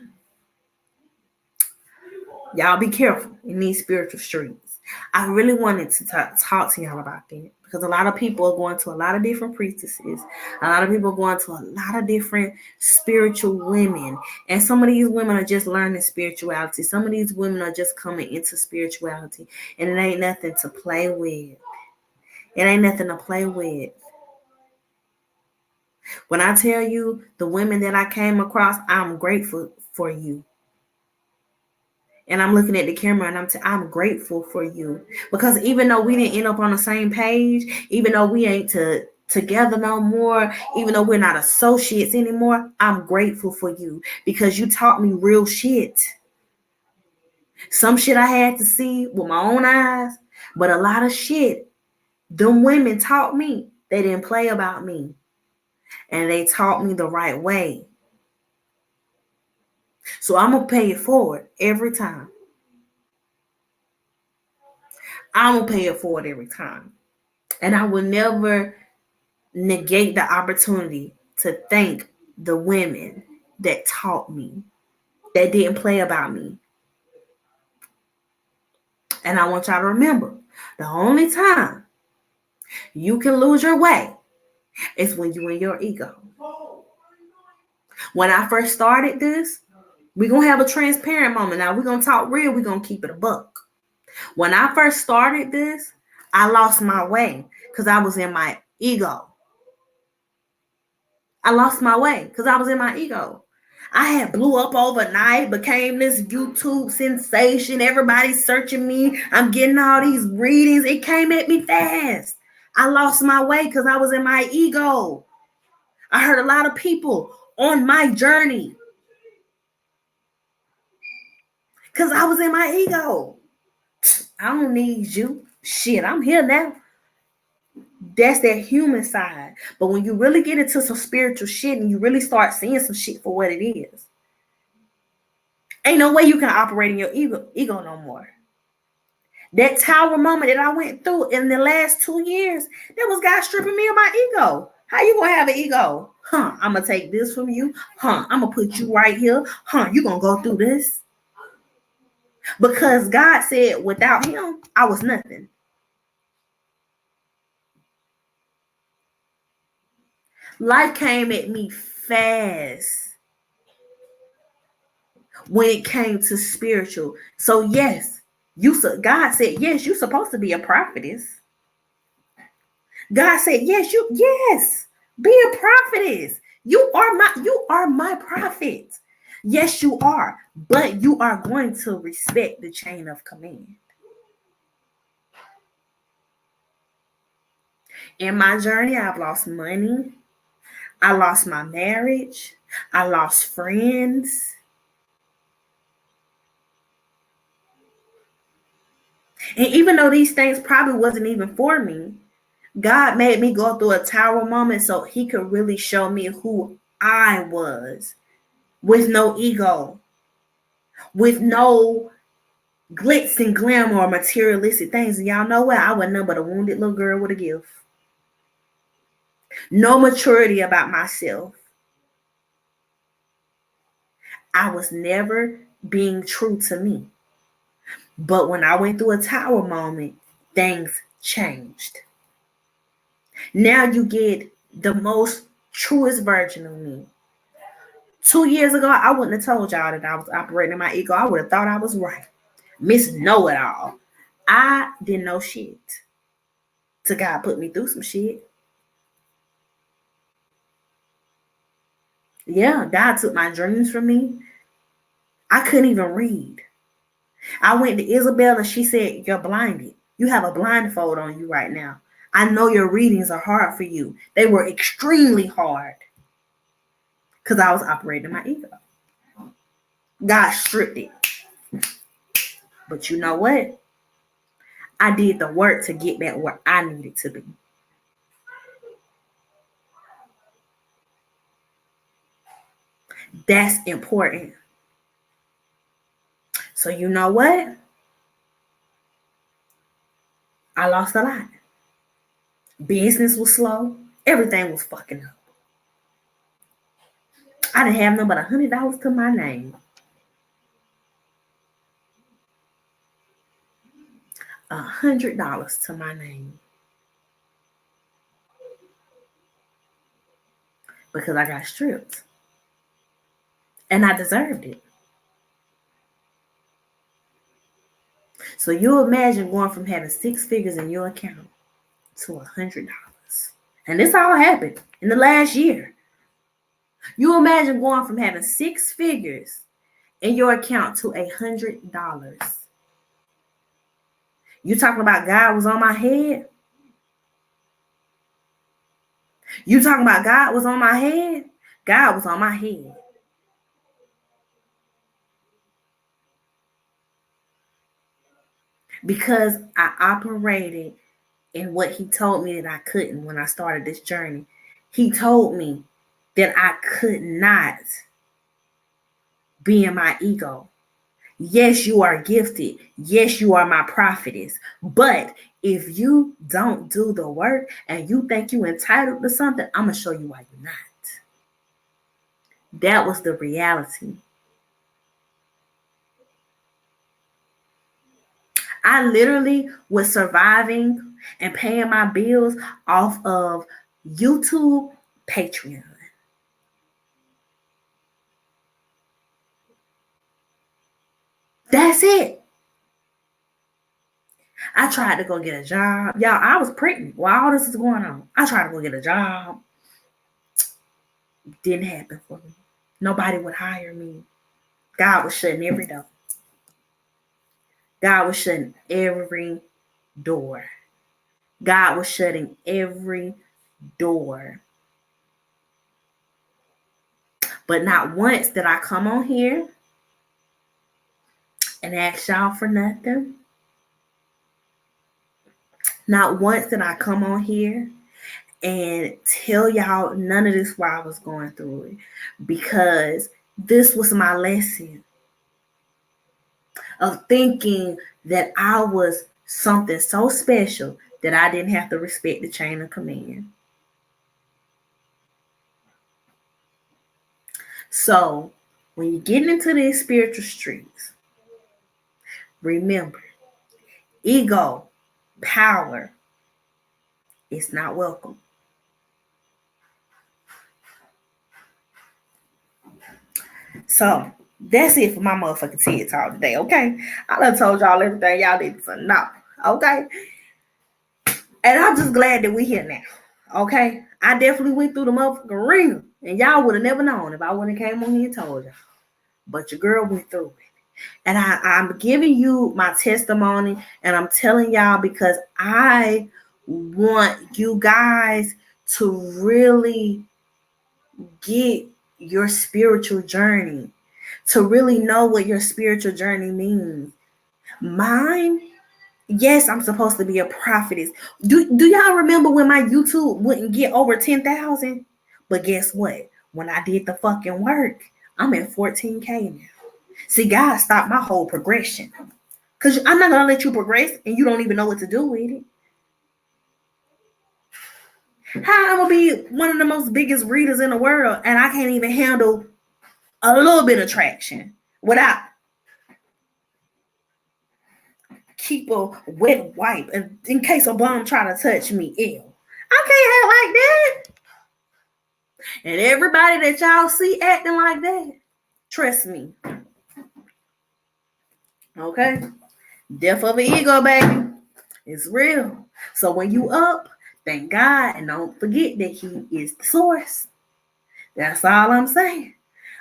y'all be careful in these spiritual streets. I really wanted to talk to y'all about that because a lot of people are going to a lot of different priestesses. A lot of people are going to a lot of different spiritual women. And some of these women are just learning spirituality. Some of these women are just coming into spirituality. And it ain't nothing to play with. It ain't nothing to play with. When I tell you the women that I came across, I'm grateful for you. And I'm looking at the camera and I'm grateful for you. Because even though we didn't end up on the same page, even though we ain't together no more, even though we're not associates anymore, I'm grateful for you because you taught me real shit. Some shit I had to see with my own eyes, but a lot of shit them women taught me. They didn't play about me. And they taught me the right way. So I'm going to pay it forward every time. I'm going to pay it forward every time. And I will never negate the opportunity to thank the women that taught me, that didn't play about me. And I want y'all to remember, the only time you can lose your way is when you're in your ego. When I first started this, we're going to have a transparent moment. Now, we're going to talk real. We're going to keep it a buck. When I first started this, I lost my way because I was in my ego. I lost my way because I was in my ego. I had blew up overnight, became this YouTube sensation. Everybody's searching me. I'm getting all these readings. It came at me fast. I lost my way because I was in my ego. I heard a lot of people on my journey Because I was in my ego. I don't need you. Shit, I'm here now. That's that human side. But when you really get into some spiritual shit and you really start seeing some shit for what it is, ain't no way you can operate in your ego no more. That tower moment that I went through in the last 2 years, that was God stripping me of my ego. How you gonna have an ego? I'm gonna take this from you. I'm gonna put you right here. You gonna go through this. Because God said without him, I was nothing. Life came at me fast when it came to spiritual. So yes, God said, yes, you're supposed to be a prophetess. God said, yes, be a prophetess. You are my prophet. Yes, you are. But you are going to respect the chain of command. In my journey, I've lost money. I lost my marriage. I lost friends. And even though these things probably wasn't even for me, God made me go through a tower moment so he could really show me who I was with no ego, with no glitz and glamour or materialistic things. And y'all know what? I was nothing but a wounded little girl with a gift. No maturity about myself. I was never being true to me. But when I went through a tower moment, things changed. Now you get the most truest version of me. 2 years ago, I wouldn't have told y'all that I was operating in my ego. I would have thought I was right. Miss Know-It-All. I didn't know shit. So God put me through some shit. Yeah, God took my dreams from me. I couldn't even read. I went to Isabel and she said, you're blinded. You have a blindfold on you right now. I know your readings are hard for you. They were extremely hard because I was operating my ego. God stripped it. But you know what? I did the work to get back where I needed to be. That's important. So you know what? I lost a lot. Business was slow. Everything was fucking up. I didn't have nothing but $100 to my name. $100 to my name. Because I got stripped. And I deserved it. So you imagine going from having 6 figures in your account to $100. And this all happened in the last year. You imagine going from having 6 figures in your account to $100. You talking about God was on my head? You talking about God was on my head? God was on my head. Because I operated in what he told me that I couldn't when I started this journey. He told me that I could not be in my ego. Yes, you are gifted. Yes, you are my prophetess. But if you don't do the work and you think you're entitled to something, I'm going to show you why you're not. That was the reality. I literally was surviving and paying my bills off of YouTube, Patreon. That's it. I tried to go get a job. Y'all, I was pregnant while all this is going on. I tried to go get a job. Didn't happen for me. Nobody would hire me. God was shutting every door. God was shutting every door. God was shutting every door. But not once did I come on here and ask y'all for nothing. Not once did I come on here and tell y'all none of this while I was going through it, because this was my lesson of thinking that I was something so special that I didn't have to respect the chain of command. So when you get into these spiritual streets, remember, ego, power, it's not welcome. So that's it for my motherfucking TED Talk today, okay? I done told y'all everything y'all need to know, okay? And I'm just glad that we here now, okay? I definitely went through the motherfucking ringer, and y'all would have never known if I wouldn't have came on here and told y'all. But your girl went through it. And I'm giving you my testimony, and I'm telling y'all because I want you guys to really get your spiritual journey, to really know what your spiritual journey means. Mine, yes, I'm supposed to be a prophetess. Do y'all remember when my YouTube wouldn't get over 10,000? But guess what? When I did the fucking work, I'm at 14K now. See, God stopped my whole progression. Because I'm not going to let you progress and you don't even know what to do with it. How I'm going to be one of the most biggest readers in the world and I can't even handle a little bit of traction without keep a wet wipe in case a bum try to touch me. Ew. I can't act like that. And everybody that y'all see acting like that, trust me. Okay? Death of an ego, baby. It's real. So when you up, thank God and don't forget that He is the source. That's all I'm saying.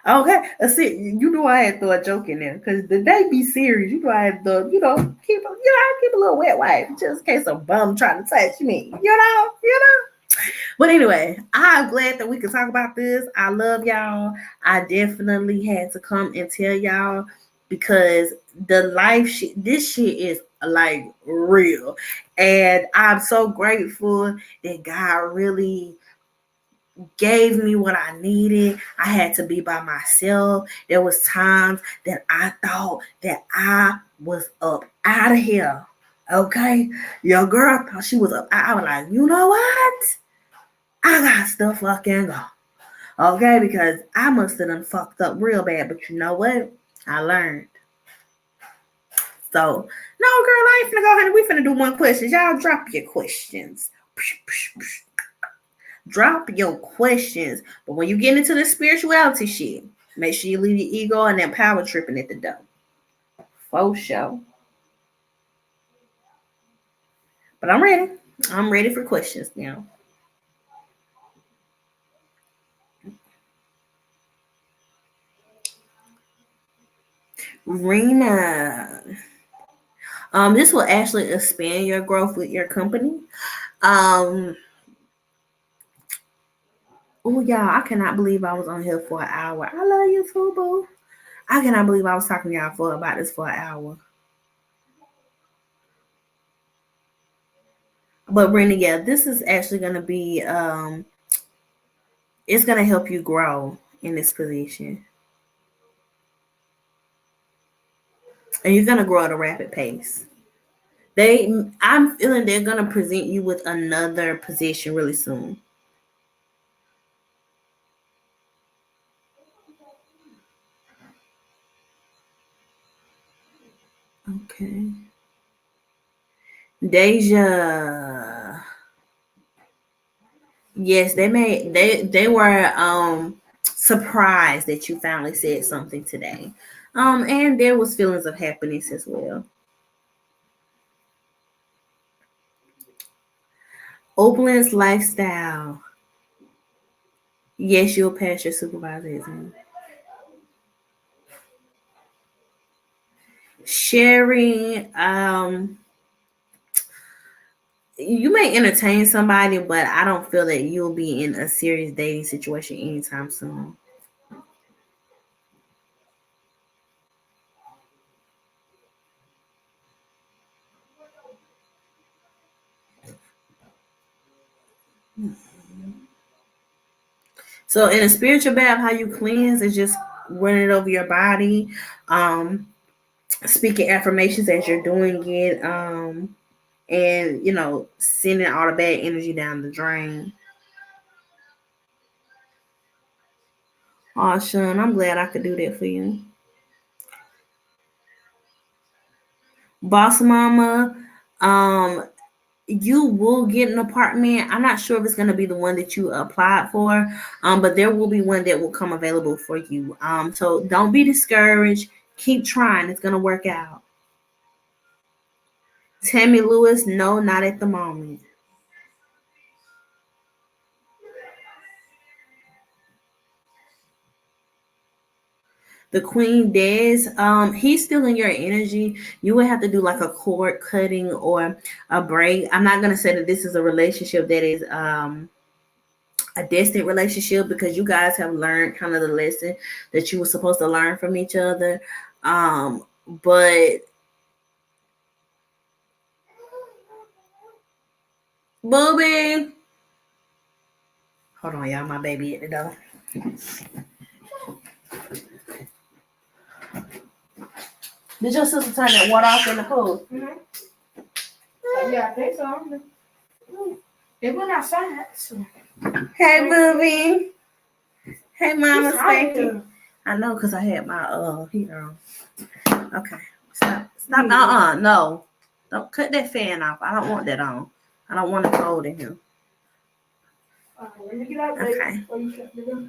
Okay, see, you know I had to throw a joke in there because the day be serious. You know I had to, keep a little wet wipe just in case a bum trying to touch me. But anyway, I'm glad that we can talk about this. I love y'all. I definitely had to come and tell y'all because the life shit, this shit is like real, and I'm so grateful that God really gave me what I needed. I had to be by myself. There was times that I thought that I was up out of here. Okay, your girl thought she was up. I was like, you know what? I got to fucking go. Okay, because I must have done fucked up real bad. But you know what? I learned. So, no, girl, I ain't finna go ahead. We finna do one question. Y'all drop your questions. Drop your questions. But when you get into the spirituality shit, make sure you leave your ego and that power tripping at the door. For sure. But I'm ready. I'm ready for questions now. Rena. This will actually expand your growth with your company. Oh, y'all, I cannot believe I was on here for an hour. I love you too, boo. I cannot believe I was talking to y'all about this for an hour. But Brenda, yeah, this is actually going to be, it's going to help you grow in this position. And you're going to grow at a rapid pace. I'm feeling they're going to present you with another position really soon. Okay. Deja. Yes, they were surprised that you finally said something today. And there was feelings of happiness as well. Opulence lifestyle. Yes, you'll pass your supervisor exam. Sharing, you may entertain somebody, but I don't feel that you'll be in a serious dating situation anytime soon. So in a spiritual bath, how you cleanse is just running it over your body, speaking affirmations as you're doing it, and sending all the bad energy down the drain. Oh, Sean, I'm glad I could do that for you. Boss Mama, you will get an apartment. I'm not sure if it's going to be the one that you applied for, but there will be one that will come available for you. So don't be discouraged. Keep trying. It's going to work out. Tammy Lewis, no, not at the moment. The Queen Des, he's still in your energy. You would have to do like a cord cutting or a break. I'm not gonna say that this is a relationship that is a distant relationship, because you guys have learned kind of the lesson that you were supposed to learn from each other. But Booby, hold on, y'all. My baby at the door. Did your sister turn that water off in the pool? Mm-hmm. Yeah, I think so. They went outside. So. Hey, Booby. Hey, Mama Spanky. I know, because I had my heater on. Okay. Stop. No. Don't cut that fan off. I don't want that on. I don't want it cold in here. Let me get out there. Okay.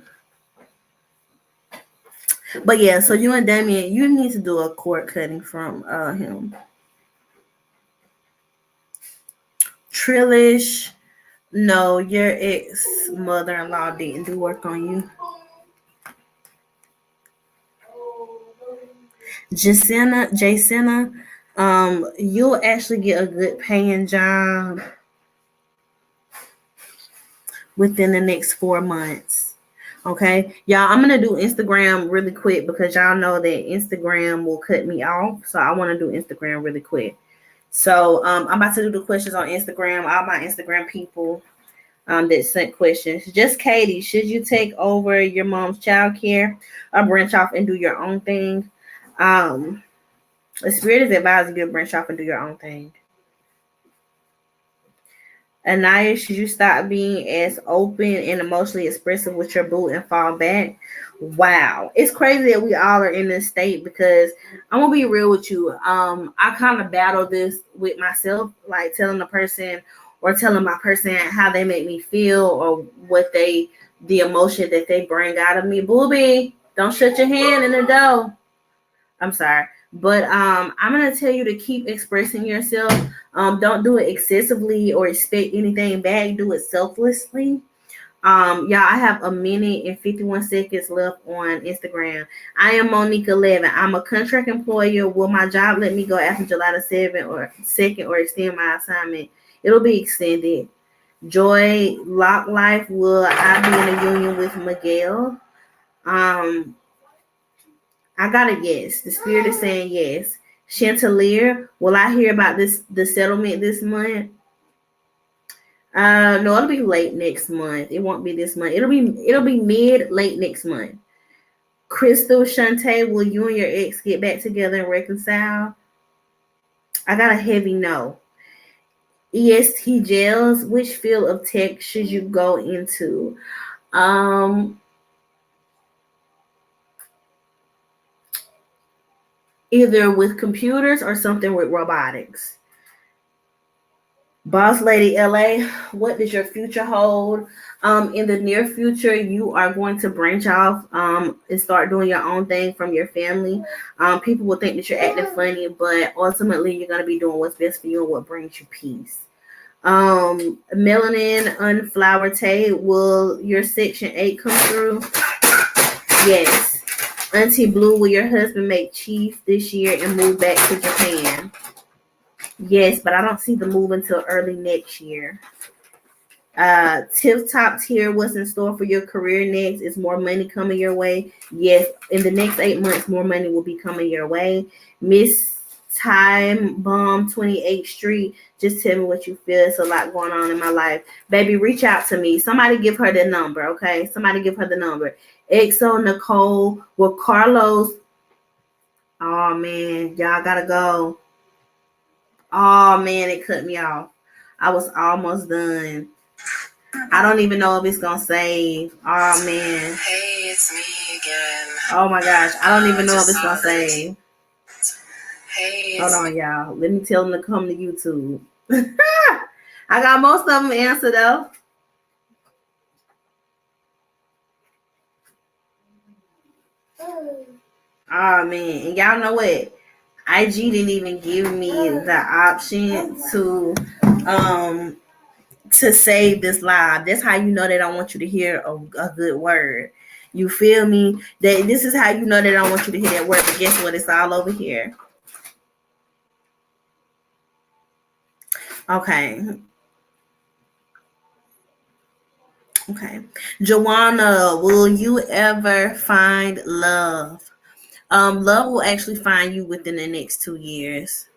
But yeah, so you and Damien, you need to do a cord cutting from him. Trillish, no, your ex mother-in-law didn't do work on you. Jacinta, you'll actually get a good paying job within the next 4 months. Okay, y'all, I'm gonna do Instagram really quick because y'all know that Instagram will cut me off. So I want to do Instagram really quick. So I'm about to do the questions on Instagram. All my Instagram people that sent questions. Just Katie, should you take over your mom's child care or branch off and do your own thing? The spirit is advising you to branch off and do your own thing. Anaya, should you stop being as open and emotionally expressive with your boo and fall back? Wow. It's crazy that we all are in this state, because I'm going to be real with you. I kind of battle this with myself, like telling my person how they make me feel, or what the emotion that they bring out of me. Booby, don't shut your hand in the door. I'm sorry. But I'm going to tell you to keep expressing yourself. Don't do it excessively or expect anything back. Do it selflessly. Y'all, I have 1 minute and 51 seconds left on Instagram. I am Monique 11. I'm a contract employer. Will my job let me go after July the 7th or 2nd or extend my assignment? It'll be extended. Joy Lock Life, will I be in a union with Miguel? I got a yes. The spirit is saying yes. Chantelier, will I hear about the settlement this month? No, it'll be late next month. It won't be this month. It'll be late next month. Crystal Shantae, will you and your ex get back together and reconcile? I got a heavy no. EST Gels, which field of tech should you go into? Either with computers or something with robotics. Boss Lady LA, what does your future hold? In the near future, you are going to branch off and start doing your own thing from your family. People will think that you're acting funny, but ultimately you're going to be doing what's best for you and what brings you peace. Melanin Unflower Tay, will your Section 8 come through? Yes. Auntie Blue, will your husband make chief this year and move back to Japan? Yes, but I don't see the move until early next year. Tip Top Tier, what's in store for your career next? Is more money coming your way? Yes, in the next 8 months, more money will be coming your way. Miss Time Bomb 28th Street. Just tell me what you feel. It's a lot going on in my life. Baby, reach out to me. Somebody give her the number, okay? Somebody give her the number. EXO Nicole with Carlos. Oh, man. Y'all gotta go. Oh, man. It cut me off. I was almost done. I don't even know if it's gonna save. Oh, man. Hey, it's me again. Oh, my gosh. I don't even know if it's gonna save. Hey, Hold on, y'all. Let me tell them to come to YouTube. I got most of them answered though. Oh man, and y'all know what? IG didn't even give me the option to save this live. That's how you know they don't want you to hear a good word. You feel me? That this is how you know they don't want you to hear that word. But guess what? It's all over here. Okay. Joanna, will you ever find love? Love will actually find you within the next 2 years.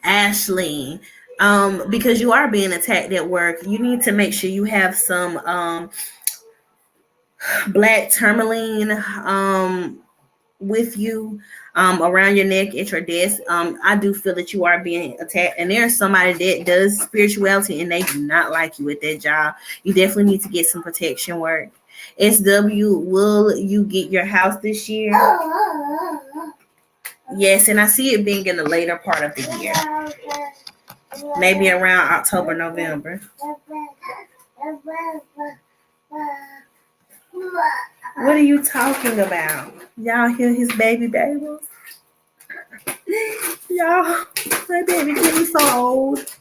Ashley, because you are being attacked at work, you need to make sure you have some black tourmaline with you around your neck at your desk. I do feel that you are being attacked, and there's somebody that does spirituality and they do not like you at that job. You definitely need to get some protection work. SW, will you get your house this year? Yes, and I see it being in the later part of the year, maybe around October, November. What are you talking about? Y'all hear his baby babies? Y'all, my baby getting so old.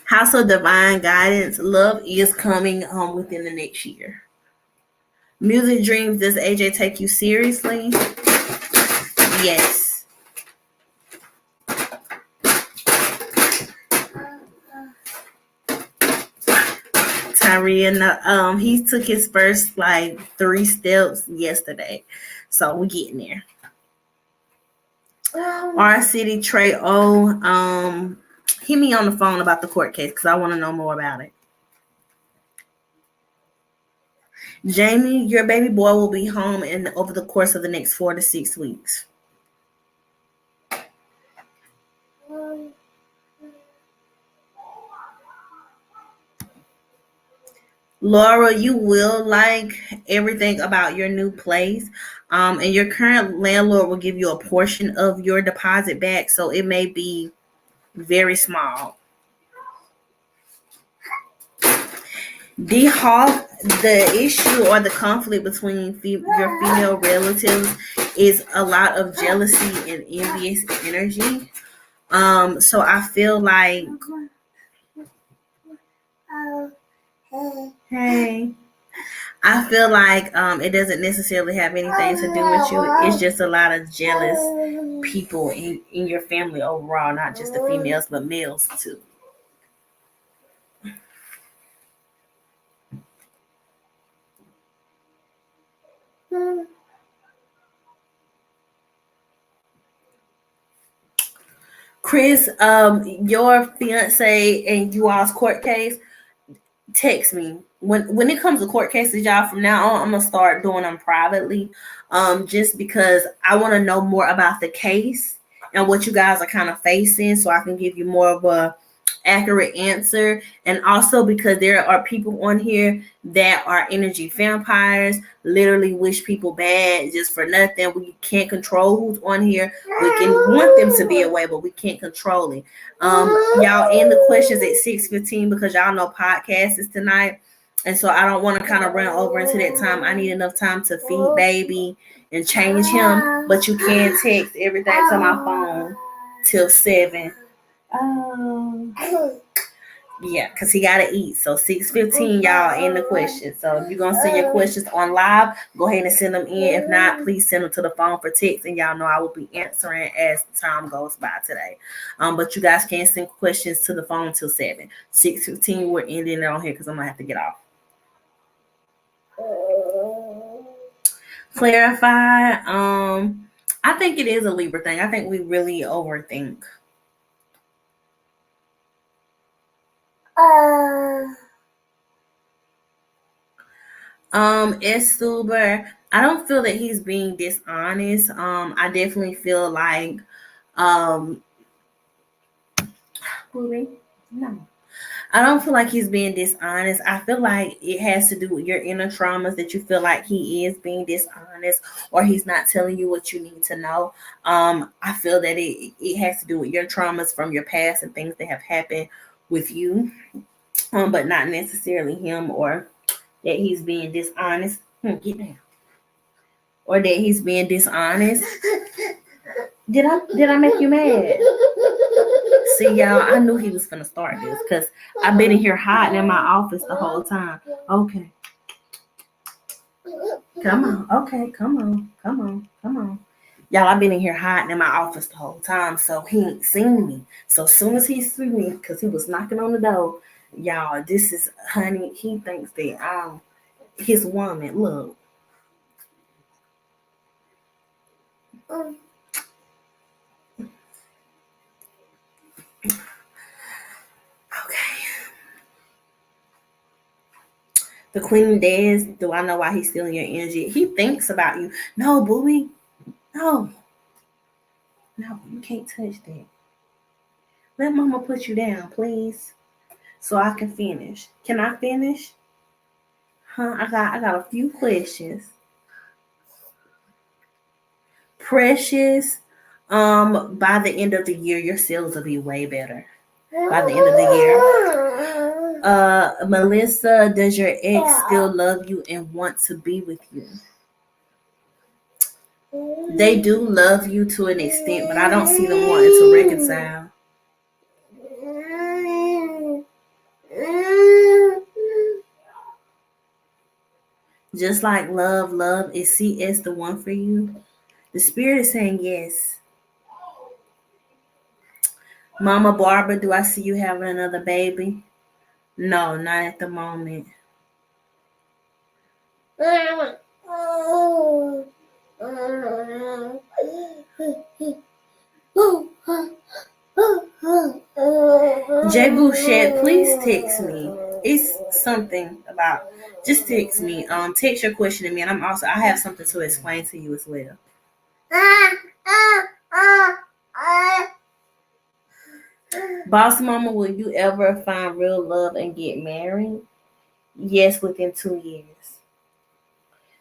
House of Divine Guidance, love is coming within the next year. Music Dreams, does AJ take you seriously? Yes. Tyrion, he took his first 3 steps yesterday. So we're getting there. R City Trey O, hit me on the phone about the court case because I want to know more about it. Jamie, your baby boy will be home over the course of the next 4 to 6 weeks. Laura, you will like everything about your new place. And your current landlord will give you a portion of your deposit back. So it may be very small. The issue or the conflict between your female relatives is a lot of jealousy and envious energy. So I feel like, hey, I feel like it doesn't necessarily have anything to do with you. It's just a lot of jealous people in your family overall, not just the females, but males too. Chris, your fiance and you all's court case, text me. When it comes to court cases, y'all, from now on, I'm gonna start doing them privately. Just because I want to know more about the case and what you guys are kind of facing, so I can give you more of a accurate answer. And also because there are people on here that are energy vampires, literally wish people bad just for nothing. We can't control who's on here. We can want them to be away, but we can't control it. Y'all end the questions at 6:15 because y'all know podcast is tonight. And so I don't want to kind of run over into that time. I need enough time to feed baby and change him. But you can text everything to my phone till 7. Yeah, because he gotta eat. So 6:15, y'all, in the questions. So if you're gonna send your questions on live, go ahead and send them in. If not, please send them to the phone for text, and y'all know I will be answering as the time goes by today. But you guys can send questions to the phone till 7. 6:15, we're ending it on here because I'm gonna have to get off. Clarify. I think it is a Libra thing. I think we really overthink. Estuber, I don't feel that he's being dishonest. I definitely feel like no. I don't feel like he's being dishonest. I feel like it has to do with your inner traumas that you feel like he is being dishonest or he's not telling you what you need to know. I feel that it has to do with your traumas from your past and things that have happened with you, but not necessarily him or that he's being dishonest. Get down. Or that he's being dishonest. Did I make you mad? See, y'all, I knew he was gonna start this because I've been in here hiding in my office the whole time. Okay. Come on. Okay, come on. Y'all, I've been in here hiding in my office the whole time, so he ain't seen me. So as soon as he see me, because he was knocking on the door, y'all, this is honey. He thinks that I'm his woman. Look. Okay. The Queen Dez, do I know why he's stealing your energy? He thinks about you. No, booey. No. No, you can't touch that. Let mama put you down, please. So I can finish. Can I finish? Huh? I got a few questions. Precious, by the end of the year, your sales will be way better. By the end of the year. Melissa, does your ex still love you and want to be with you? They do love you to an extent, but I don't see them wanting to reconcile. Just like love, is CS the one for you? The spirit is saying yes. Mama Barbara, do I see you having another baby? No, not at the moment. Jay Bouchette, please text me. It's something about just text me. Text your question to me, and I have something to explain to you as well. Boss Mama, will you ever find real love and get married? Yes, within 2 years.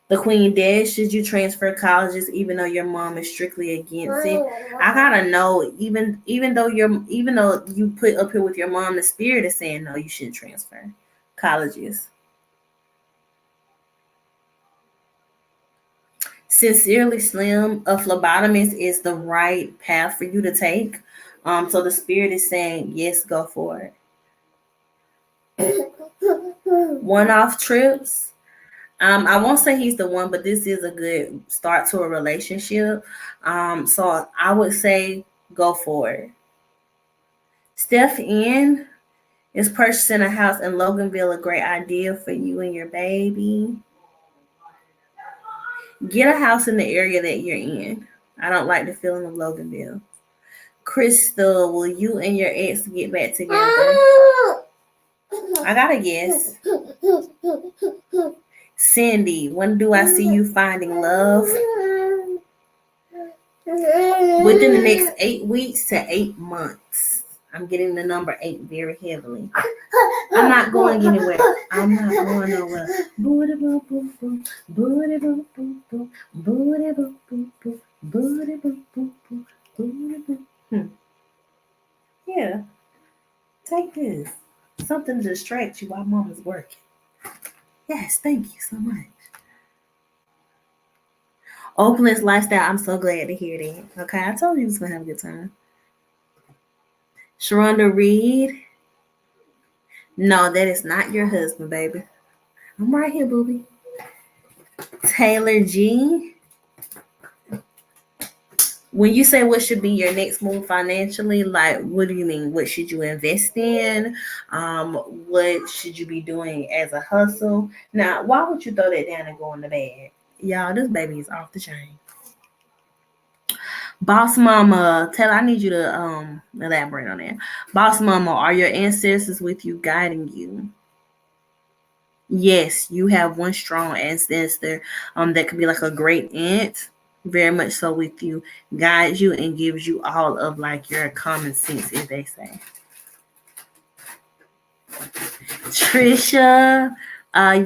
The Queen Dead, should you transfer colleges even though your mom is strictly against it? I gotta know, even though you put up here with your mom, the spirit is saying no, you shouldn't transfer colleges. Sincerely Slim, a phlebotomist is the right path for you to take. So the spirit is saying yes, go for it. One-off trips. I won't say he's the one, but this is a good start to a relationship. So I would say go for it. Steph N, is purchasing a house in Loganville a great idea for you and your baby? Get a house in the area that you're in. I don't like the feeling of Loganville. Crystal, will you and your ex get back together? I got a guess. Cindy, when do I see you finding love? Within the next 8 weeks to 8 months. I'm getting the number 8 very heavily. I'm not going anywhere. I'm not going nowhere. Booty boo boo boo. Booty boo boo boo. Booty boo boo boo. Booty boo boo boo. Booty boo. Yeah. Take this. Something to distract you while mama's working. Yes, thank you so much. Oakland's lifestyle, I'm so glad to hear that. Okay, I told you he was going to have a good time. Sharonda Reed, No, that is not your husband, baby. I'm right here, booby. Taylor G. When you say what should be your next move financially, like what do you mean? What should you invest in? What should you be doing as a hustle? Now, why would you throw that down and go in the bed? Y'all, this baby is off the chain. Boss Mama, Taylor, I need you to elaborate on that. Boss Mama, are your ancestors with you, guiding you? Yes, you have one strong ancestor that could be like a great aunt, very much so with you, guides you and gives you all of like your common sense, as they say. Trisha,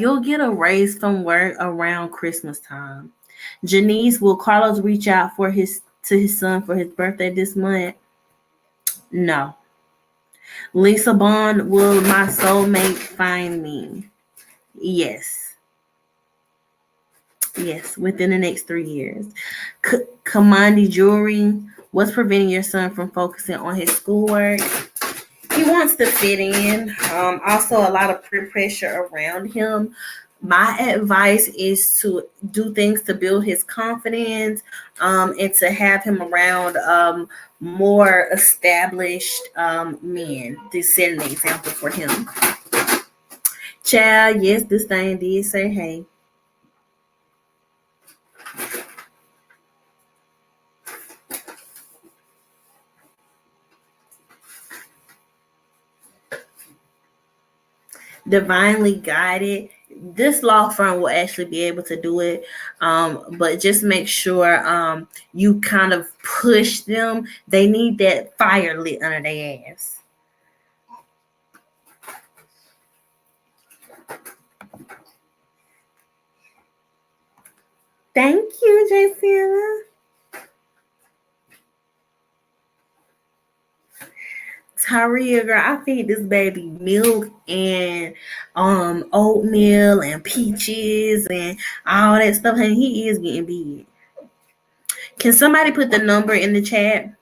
you'll get a raise from work around Christmas time. Janice, will Carlos reach out for his son for his birthday this month? No. Lisa Bond, will my soulmate find me? Yes. Yes, within the next 3 years. Kamandi Jewelry, what's preventing your son from focusing on his schoolwork? He wants to fit in. Also, a lot of peer pressure around him. My advice is to do things to build his confidence and to have him around more established men to set an example for him. Child, yes, this thing did say hey. Divinely guided. This law firm will actually be able to do it, but just make sure you kind of push them. They need that fire lit under their ass. Thank you, Jaciana. Tyria, girl, I feed this baby milk and oatmeal and peaches and all that stuff, and he is getting big. Can somebody put the number in the chat?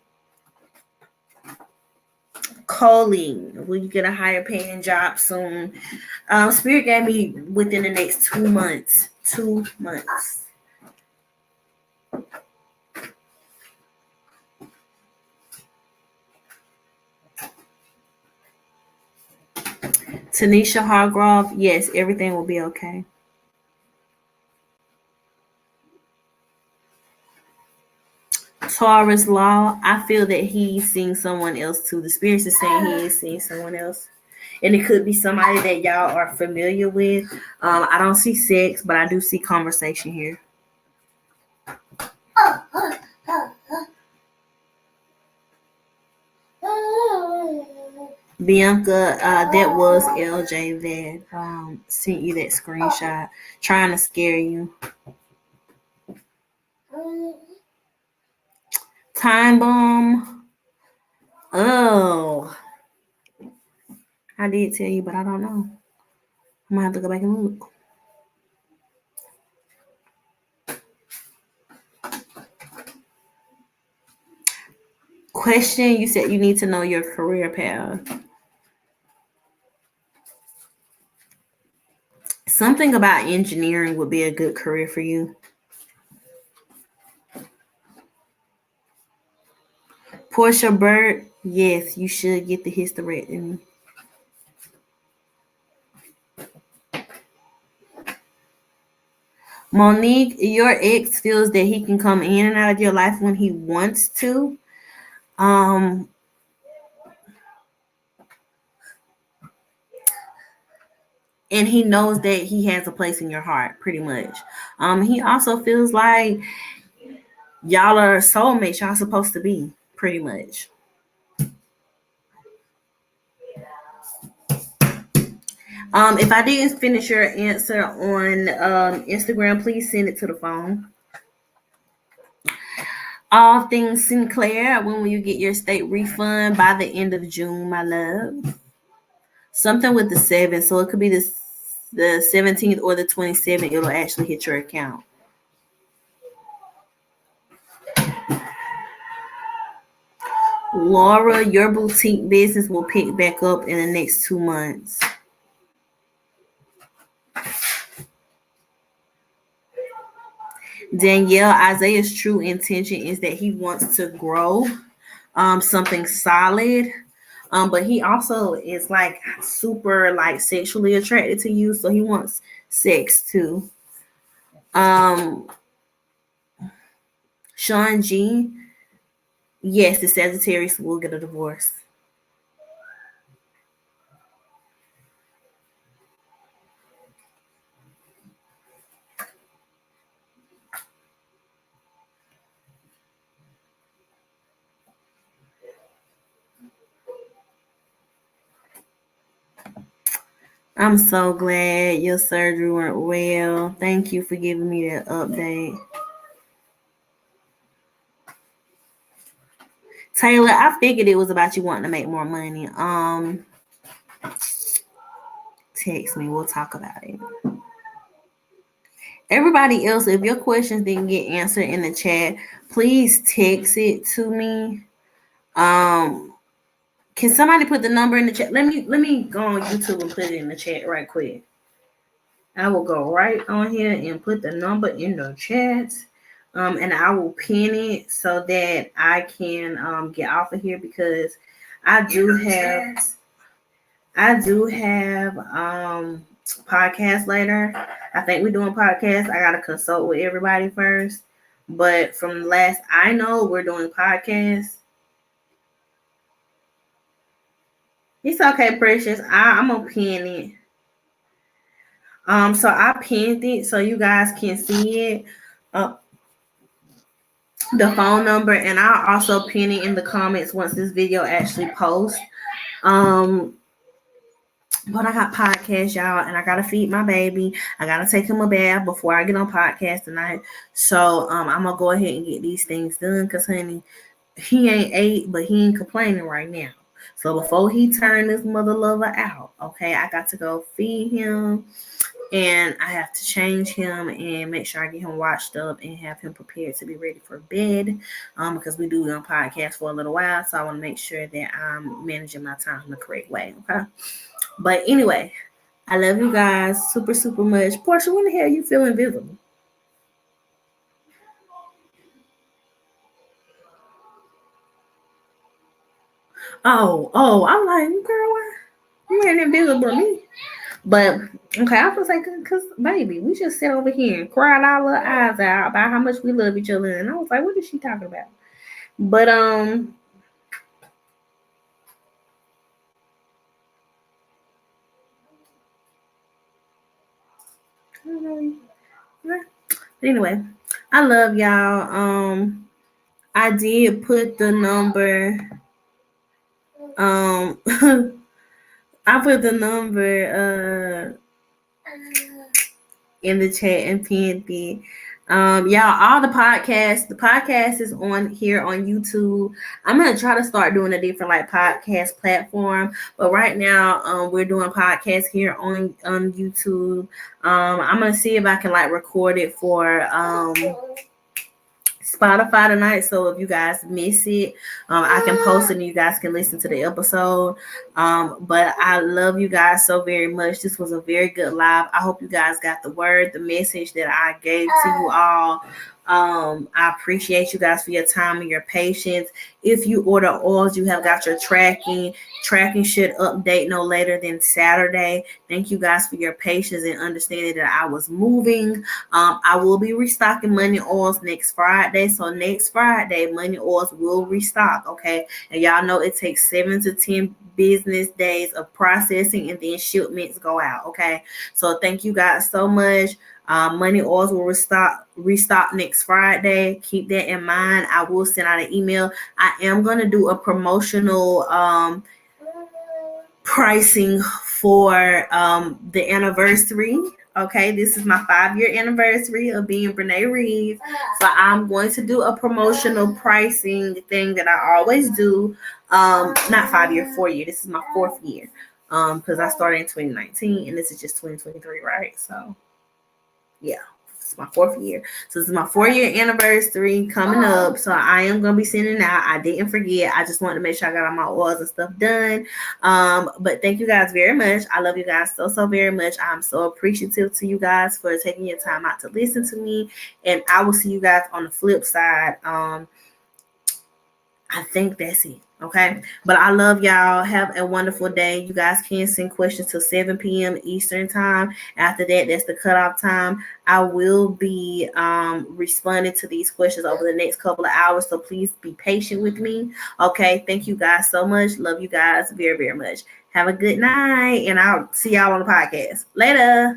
Colleen, will you get a higher paying job soon? Spirit gave me within the next 2 months. 2 months. Tanisha Hargrove, yes, everything will be okay. Taurus Law, I feel that he's seeing someone else too. The spirits are saying he is seeing someone else. And it could be somebody that y'all are familiar with. I don't see sex, but I do see conversation here. Bianca, that was LJ that sent you that screenshot trying to scare you. Time bomb. Oh, I did tell you, but I don't know. I'm gonna have to go back and look. Question, you said you need to know your career path. Something about engineering would be a good career for you. Portia Bird, yes, you should get the hysterectomy. Monique, your ex feels that he can come in and out of your life when he wants to. And he knows that he has a place in your heart, pretty much. He also feels like y'all are soulmates. Y'all supposed to be, pretty much. If I didn't finish your answer on Instagram, please send it to the phone. All things Sinclair, when will you get your state refund? By the end of June, my love. Something with the 7, so it could be the 17th or the 27th. It'll actually hit your account. Laura, your boutique business will pick back up in the next 2 months. Danielle, Isaiah's true intention is that he wants to grow something solid. But he also is like super like sexually attracted to you, so he wants sex too. Um, Sean G, yes, the Sagittarius will get a divorce. I'm so glad your surgery went well. Thank you for giving me that update. Taylor, I figured it was about you wanting to make more money. Text me. We'll talk about it. Everybody else, if your questions didn't get answered in the chat, please text it to me. Can somebody put the number in the chat? Let me go on YouTube and put it in the chat right quick. I will go right on here and put the number in the chat. And I will pin it so that I can get off of here because I do have podcast later. I think we're doing podcasts. I gotta consult with everybody first. But from the last I know, we're doing podcasts. It's okay, Precious. I'm gonna pin it. So I pinned it so you guys can see it. The phone number, and I'll also pin it in the comments once this video actually posts. But I got podcast, y'all, and I gotta feed my baby. I gotta take him a bath before I get on podcast tonight. So I'm gonna go ahead and get these things done because honey, he ain't ate, but he ain't complaining right now. So before he turn this mother lover out, okay, I got to go feed him. And I have to change him and make sure I get him washed up and have him prepared to be ready for bed. Because we do on podcast for a little while, so I want to make sure that I'm managing my time the correct way. Okay. But anyway, I love you guys super, super much. Portia, when the hell you feel invisible? Oh, I'm like, girl, why? You ain't invisible to me. But okay, I was like, cause baby, we just sit over here and cried our little eyes out about how much we love each other, and I was like, what is she talking about? But anyway, I love y'all. I did put the number. I put the number in the chat and pinned it. Y'all, all the podcast is on here on YouTube. I'm gonna try to start doing a different like podcast platform, but right now we're doing podcasts here on YouTube. I'm gonna see if I can like record it for Spotify tonight, so if you guys miss it, I can post it and you guys can listen to the episode. But I love you guys so very much. This was a very good live. I hope you guys got the word, the message that I gave to you all. I appreciate you guys for your time and your patience. If you order oils, you have got your tracking. Tracking should update no later than Saturday. Thank you guys for your patience and understanding that I was moving. I will be restocking Money Oils next Friday. So next Friday, Money Oils will restock. Okay. And y'all know it takes 7 to 10 business days of processing and then shipments go out. Okay. So thank you guys so much. Money Oils will restock next Friday. Keep that in mind. I will send out an email. I am going to do a promotional pricing for the anniversary. Okay, this is my 5-year anniversary of being Brene Reeves. So I'm going to do a promotional pricing thing that I always do. Not 5-year, 4-year. This is my 4th year. Because I started in 2019 and this is just 2023, right? So yeah. It's my 4th year. So this is my 4-year anniversary coming up. So I am gonna be sending out. I didn't forget. I just wanted to make sure I got all my oils and stuff done. But thank you guys very much. I love you guys so very much. I'm so appreciative to you guys for taking your time out to listen to me. And I will see you guys on the flip side. I think that's it. Okay. But I love y'all. Have a wonderful day. You guys can send questions to 7 p.m. Eastern time. After that, that's the cutoff time. I will be responding to these questions over the next couple of hours. So please be patient with me. Okay. Thank you guys so much. Love you guys very much. Have a good night. And I'll see y'all on the podcast. Later.